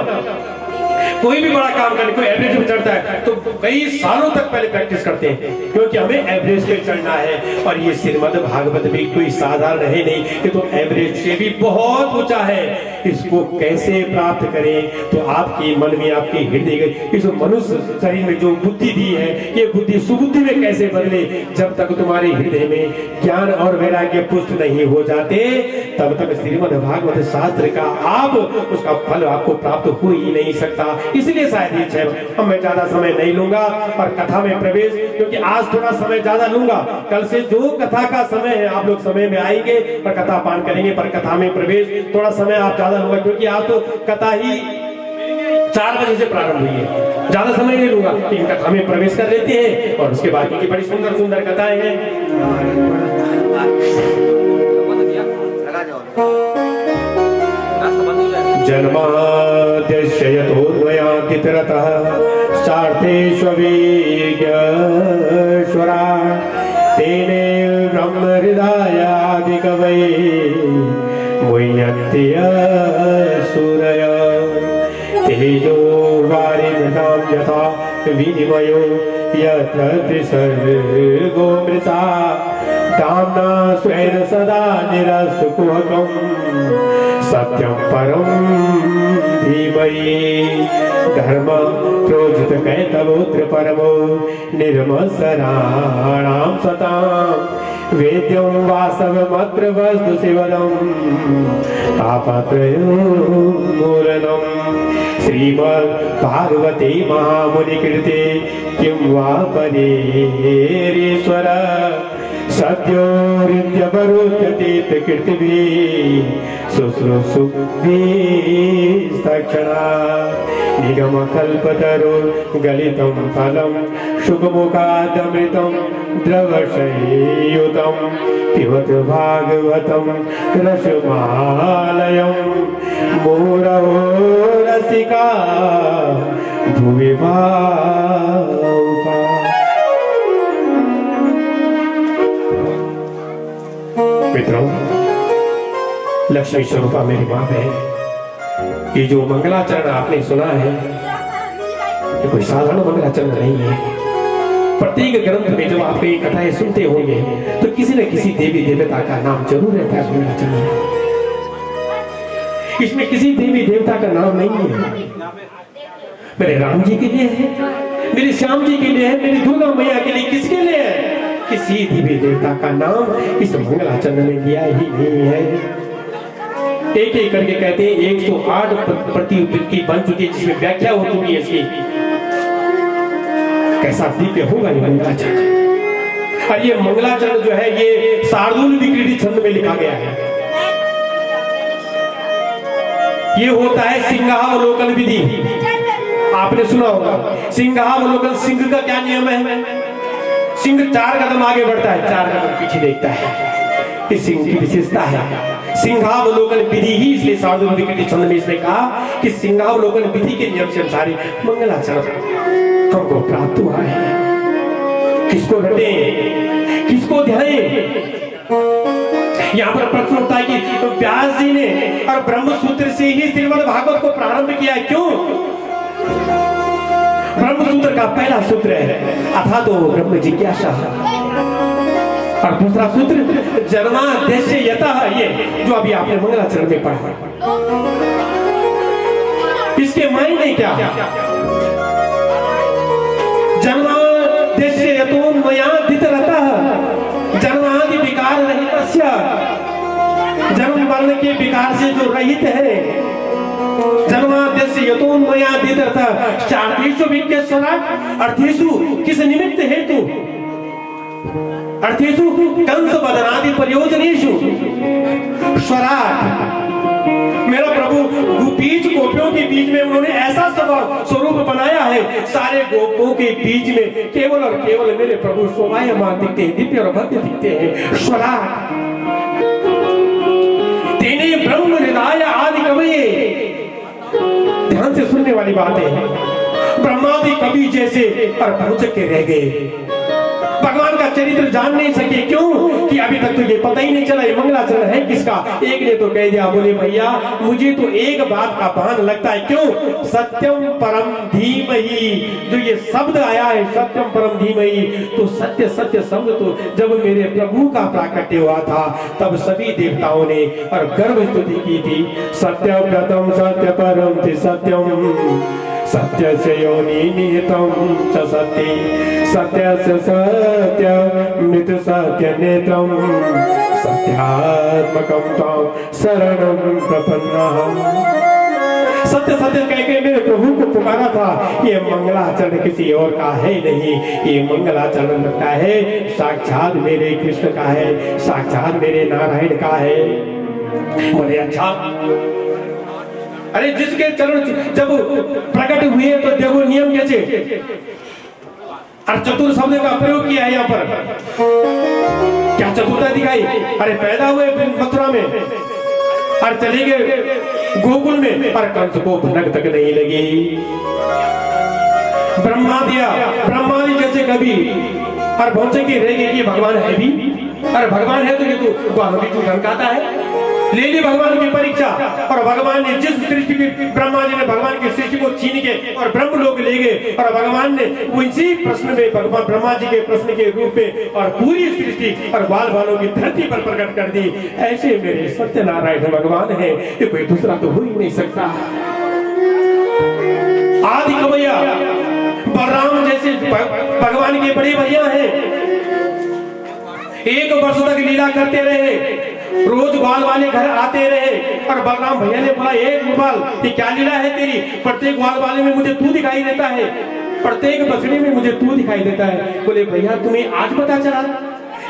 S1: कोई भी बड़ा काम करने, कोई एवरेज में चढ़ता है तो कई सालों तक पहले प्रैक्टिस करते हैं, क्योंकि हमें एवरेज पे चढ़ना है। और ये श्रीमद् भागवत भी कोई साधारण है नहीं, ये तो एवरेज से भी बहुत ऊंचा है। इसको कैसे प्राप्त करें? तो आपकी मन में, आपके हृदय, इस मनुष्य शरीर में जो बुद्धि दी है, ये बुद्धि सुबुद्धि में कैसे बदले? जब तक तुम्हारे हृदय में ज्ञान और वैराग्य पुष्ट नहीं हो जाते, तब तक श्रीमद् भागवत शास्त्र का आप उसका फल आपको प्राप्त हो ही नहीं सकता। इसलिए शायद ये 6, अब मैं ज्यादा समय नहीं लूंगा और कथा में प्रवेश, क्योंकि आज थोड़ा समय ज्यादा लूंगा, कल से जो कथा का समय है आप लोग समय में आएंगे और कथा पान करेंगे, पर कथा में प्रवेश थोड़ा समय आप ज्यादा लूंगा, क्योंकि आप तो कथा ही 4 बजे से प्रारंभ हुई है, ज्यादा समय नहीं लूंगा, लेकिन कथा में प्रवेश कर लेते हैं और उसके बाद की बड़ी सुंदर सुंदर कथाएं हैं। जन्माद्यस्य यतोन्मयादितरतः सार्थेष्वभिज्ञस्वरा तेने ब्रह्महृदायादिकवये मुह्यन्ति सूरय तेजो वारिमृतां यथा विनिमयो यत्र त्रिसर्गो मृषा धाम्ना स्वेन सदा निरस्तकुहकम् सत्यं परं धीमहि धर्म प्रोजित कैतवोत्र परमो निर्मत्सराणां सतां वेद्यं वासवमत्र वस्तु शिवदं तापत्रयोन्मूलनम् श्रीमद् भागवते महामुनिकृते किं वा परेरीश्वर सत्यो हृद्यवरुध्यतीत कीर्तिभिः शुश्रूषुभिस्तक्षणा निगमकल्पतरो गलितं फलं सुखमुखादमृतं द्रवशयुतं पिबत भागवतं रसमालयं मुहुरहो रसिका भुवि भावुका। मित्रों, लक्ष्मी स्वरूपा मेरी माँ है। ये जो मंगलाचरण आपने सुना है, ये कोई साधारण मंगलाचरण नहीं है। प्रत्येक ग्रंथ में जब आप ये कथाएं सुनते होंगे तो किसी न किसी देवी देवता का नाम जरूर रहता है मंगलाचरण में। इसमें किसी देवी देवता का नाम नहीं है। मेरे राम जी के लिए है, मेरे श्याम जी के लिए है, मेरी दुर्गा मैया के लिए, किसके लिए है? किसी देवी देवता का नाम इस मंगलाचरण में लिया ही नहीं है। एक एक करके कहते हैं 108 प्रति बन चुकी है, जिसमें व्याख्या हो चुकी है इसकी। कैसा दिव्य होगा ये मंगलाचरण। और ये मंगलाचरण जो है ये शार्दूल विक्रीडित छंद में लिखा गया है। ये होता है सिंहावलोकन विधि। आपने सुना होगा सिंहावलोकन। सिंह का क्या नियम है? सिंह 4 कदम आगे बढ़ता है, 4 कदम पीछे देखता है। इस सिंह की विशेषता है सिंहावलोकन विधि ही। इसलिए शार्दूल विक्रीडित छंद में इसने कहा कि सिंहावलोकन विधि के नियम से अनुसार मंगलाचरण हमको प्राप्त हुआ है। किसको रटे, किसको ध्यान? यहाँ पर प्रश्न उठता है कि तो व्यास जी ने और ब्रह्म सूत्र से ही श्रीमद् भागवत को प्रारंभ किया है, क्यों? ब्रह्म सूत्र का पहला सूत्र है अथा तो ब्रह्म जिज्ञासा, और दूसरा सूत्र जन्माद्यस्य यतः, ये जो अभी आपने मंगलाचरण में पढ़ा। इसके मायने क्या? जन्माद्यस्य यतोन्मयादितरतः जन्मादि विकार रहितस्य, जन्म मरण के विकार से जो रहित है। जन्माद्यस्य यतोन्मयादितरतः चार्थेषु विज्ञस्वराट्, अर्थेषु किस निमित्त हेतु? अर्थेषु कंस बदनादि प्रयोजनेषु स्वराट्। मेरा प्रभु बीच गोपियों के बीच में उन्होंने ऐसा स्वरूप बनाया है, सारे गोपों के बीच में केवल और केवल मेरे प्रभु शोभायमान दिखते हैं, दिव्य और भव्य दिखते हैं। स्वराट् तेने ब्रह्म हृदय आदि कवये। ध्यान से सुनने वाली बात है। ब्रह्मादि कवि जैसे और पहुंच के रह गए, भगवान का चरित्र जान नहीं सके। क्यों? कि अभी तक तो ये पता ही नहीं चला ये मंगलाचरण है किसका। एक ने तो कह दिया, बोले भैया मुझे तो एक बात का भान लगता है। क्यों? सत्यम परम धीमहि, जो ये शब्द आया है सत्यम परम धीमहि, तो सत्य सत्य शब्द तो जब मेरे प्रभु का प्राकट्य हुआ था तब सभी देवताओं ने और गर्व स्तुति की थी। सत्य प्रथम सत्य परम सत्यम, सत्य से योनि निहितम च सत्य, सत्य से सत्य मृत सत्य नेत्रम, सत्यात्मकम तम शरणम प्रपन्नहम। सत्य सत्य कह के मेरे प्रभु को पुकारा था। ये मंगलाचरण किसी और का है नहीं, ये मंगलाचरण लगता है साक्षात मेरे कृष्ण का है, साक्षात मेरे नारायण का है। बोले अच्छा, अरे जिसके चरण जब प्रकट हुए तो देखो नियम कैसे, और चतुर शब्द का प्रयोग किया है यहाँ पर। क्या चतुरता दिखाई? अरे पैदा हुए मथुरा में और चले गए गोकुल में, और कंस को भनक तक नहीं लगी। ब्रह्मादि जैसे कभी और पहुंचे के रह गए कि भगवान है भी, अरे भगवान है तो ये तो अभी तू धमकाता है। ले ली भगवान की परीक्षा, और भगवान ने जिस सृष्टि की, ब्रह्मा जी ने भगवान की सृष्टि को छीन के और ब्रह्म लोग ले गए, और भगवान ने उसी प्रश्न में भगवान ब्रह्मा जी के प्रश्न के रूप में और पूरी सृष्टि और बाल बालों की धरती पर प्रकट कर दी। ऐसे मेरे सत्यनारायण भगवान है, ये कोई दूसरा तो हो ही नहीं सकता। आदि कवैया बलराम जैसे भगवान के बड़े भैया हैं, 1 वर्ष तक लीला करते रहे, रोज ग्वाल वाले घर आते रहे, और बलराम भैया ने बोला, एक गोपाल ये क्या लीला है तेरी? प्रत्येक ग्वाल वाले में मुझे तू दिखाई देता है, प्रत्येक बछड़े में मुझे तू दिखाई देता है। बोले भैया तुम्हें आज पता चला?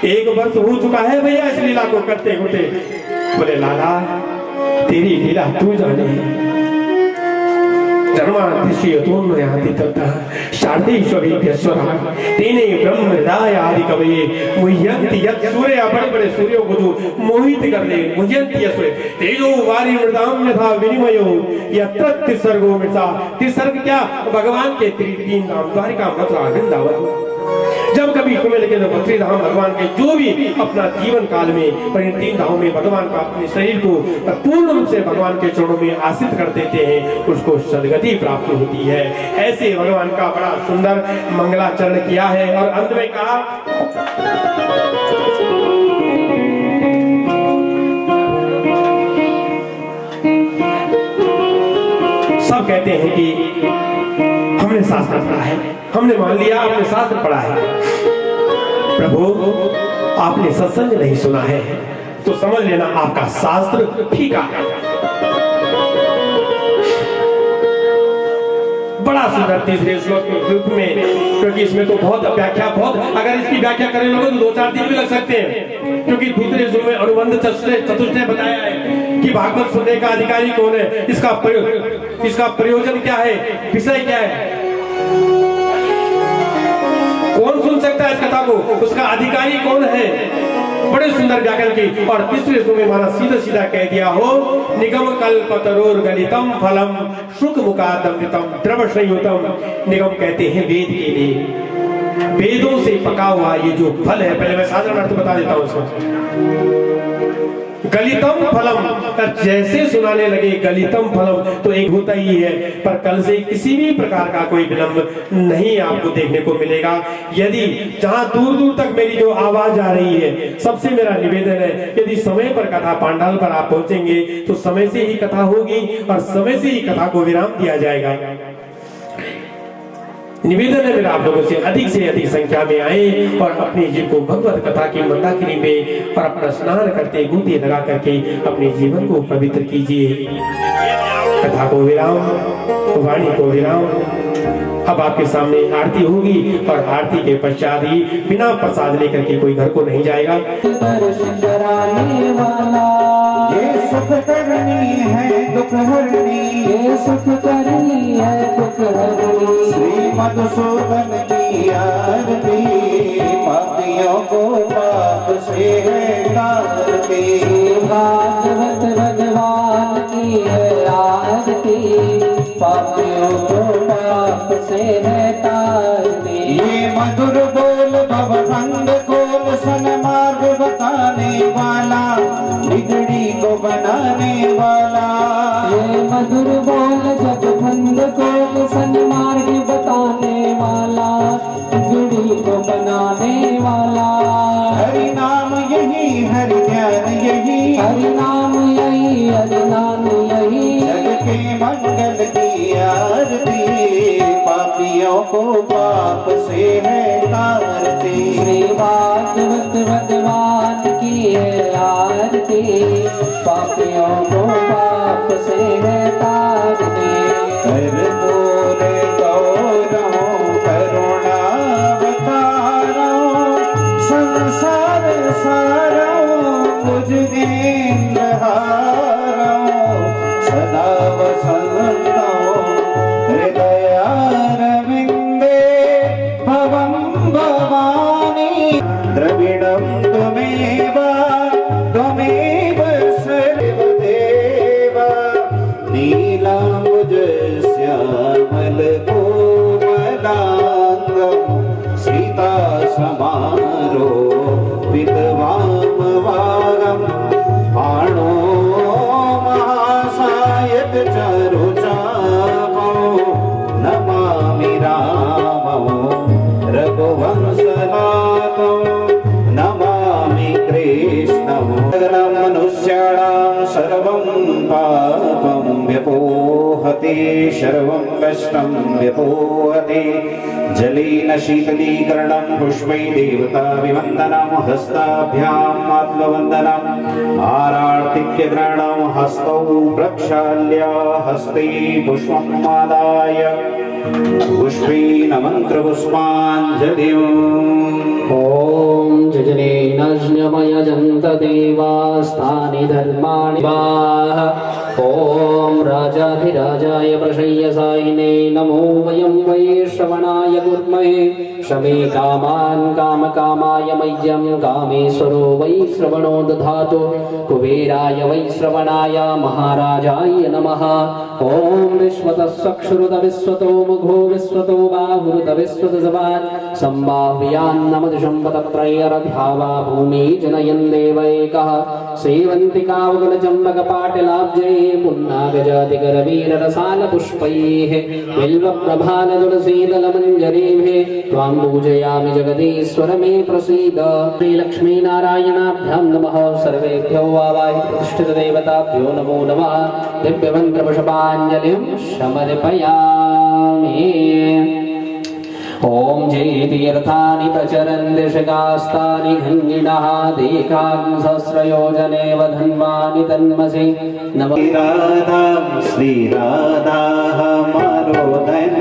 S1: 1 वर्ष हो चुका है भैया इस लीला को करते होते। बोले लाला तेरी लीला तू जाने, धर्मातिशयतोन्मयाति ततः शारदेश्वरीभ्यस्वरः तेने ब्रह्महृदाय आदि कवये मुह्यन्ति यत् सूर्य बड़े बड़े सूर्यों को जो मोहित कर दे मुह्यन्ति यत् सूर्य तेजो वारी मृदाम यथा विनिमयो यत्र तिसर्गो मृषा तिसर्ग क्या भगवान के तीन नाम द्वारिका मथुरा वृंदावन जब कभी तुम्हें लगे तो बद्री धाम भगवान के जो भी अपना जीवन काल में पर इन तीन धामों में भगवान का अपने शरीर को पूर्ण रूप से भगवान के चरणों में आश्रित कर देते हैं उसको सदगति प्राप्त होती है। ऐसे भगवान का बड़ा सुंदर मंगलाचरण किया है और अंत में कहा सब कहते हैं कि हमने शास्त्र पढ़ा है, हमने मान लिया आपने शास्त्र पढ़ा है, प्रभु आपने सत्संग नहीं सुना है तो समझ लेना आपका शास्त्र फीका है। बड़ा सुंदर तीसरे श्लोक के रूप में, क्योंकि इसमें तो बहुत व्याख्या बहुत अगर इसकी व्याख्या करें लोगों तो 2-4 दिन भी लग सकते हैं, क्योंकि दूसरे श्लोक में अनुबंध चतुष्टय बताया है कि भागवत सुनने का अधिकारी कौन है, इसका प्रयोजन क्या है, विषय क्या है, कौन सुन सकता है इस कथा को, उसका अधिकारी कौन है। बड़े सुंदर व्याकरण की और तीसरे श्लोक में माना सीधा सीधा कह दिया हो निगम कल्पतरोर गलितम फलम शुक मुकादमृतम द्रव संयुतम। निगम कहते हैं वेद के लिए, वेदों से पका हुआ ये जो फल है, पहले मैं साधारण अर्थ बता देता हूं उसको। गलितम फलम, जैसे सुनाने लगे गलितम फलम तो एक होता ही है, पर कल से किसी भी प्रकार का कोई विलंब नहीं आपको देखने को मिलेगा। यदि जहां दूर दूर तक मेरी जो आवाज आ रही है, सबसे मेरा निवेदन है यदि समय पर कथा पांडाल पर आप पहुंचेंगे तो समय से ही कथा होगी और समय से ही कथा को विराम दिया जाएगा। निवेदन है मेरा आप लोगों से अधिक संख्या में आए और अपने जीव को भगवत कथा की मंदाकिनी में और अपना स्नान करते गूंथे लगा करके अपने जीवन को पवित्र कीजिए। कथा को विराम, वाणी को विराम। अब आपके सामने आरती होगी और आरती के पश्चात ही बिना प्रसाद लेकर के कोई घर को नहीं जाएगा।
S2: ये सुख करनी है दुख हरनी, ये सुख करनी है दुख हरनी। श्री मधुसूदन की आरती पापियों को पाप से है तारती। भागवत भगवान की है आरती पापियों को पाप से है तारती। ये मधुर बोल भवभंग खोल सन्मार्ग बताने वाला, बिगड़ी को बनाने वाला। ये मधुर बोल जग भंग को सन्मार्ग बताने वाला, बिगड़ी को बनाने वाला। हरि नाम यही हरि ध्यान यही, हरि नाम यही हरि नाम यही। जग के मंगल की आरती पापियों को पाप से है तारती। श्री भागवत भगवान की है आरती पापियों को पाप से है तारती। कर बोले गौरव करुणा बतारो, संसार सारो मुझ गेंद्र हारो। सदा वसंतो हृदयारविंदे भवं भवानी। द्रविड़ं त्वमेव त्वमेव सर्वदेव। नीलाम्बुज श्यामल कोमलांगं सीता समारो विद्वामवागं। आणो महासायक चारुचापो नमामि रामो रघुवंशनाथो। नमामि कृष्णं मनुष्याणां सर्वं पापं व्यपोहति, सर्वं कष्टं व्यपोहति। जलेन शीतलीकरणं पुष्पै देवताभिवन्दनं, हस्ताभ्याम् आत्मवन्दनम्। आरार्तिक्यग्रहणं हस्तौ प्रक्षाल्य, हस्ते पुष्पम् आदाय पुष्पेण मन्त्रपुष्पाञ्जलिम्।
S3: ॐ जजनेनज्ञमयजन्त देवास्तानि धर्माणि वाः। ॐ राजाधिराज महाराजाय प्रशय्यसायिने नमो वयं वै श्रवणाय कुर्महे शमे कामान् कामकामाय मह्यं कामेश्वरो वै श्रवणो दधातु कुबेराय वै श्रवणाय महाराजाय नमः ॐ विश्वतः चक्षुरुत विश्वतो मुखो विश्वतो बाहुरुत विश्वतसभात् सम्भाव्यान्नमदिशम्पतत्रयरध्यावा भूमि जनयन् देवैकः सेवन्तिकावकुलचम्बकपाटिलाब्जै पुन्नागजातिकरवीररसालपुष्पैः बिल्वप्रभालतुलसीदलमञ्जरीभिः त्वां पूजयामि जगदीश्वर मे प्रसीद श्रीलक्ष्मीनारायणाभ्यां नमः सर्वेभ्यो वावाहि प्रतिष्ठितदेवताभ्यो नमो नमः दिव्यमन्त्रपुष्पाञ्जलिं समर्पयामि ॐ जयतीर्थानि प्रचरन् दिशगास्तानि घङ्गिणः देकाग्निसहस्रयोजनेव धन्वानि तन्मसि नमः
S2: श्रीराधा हमारो धन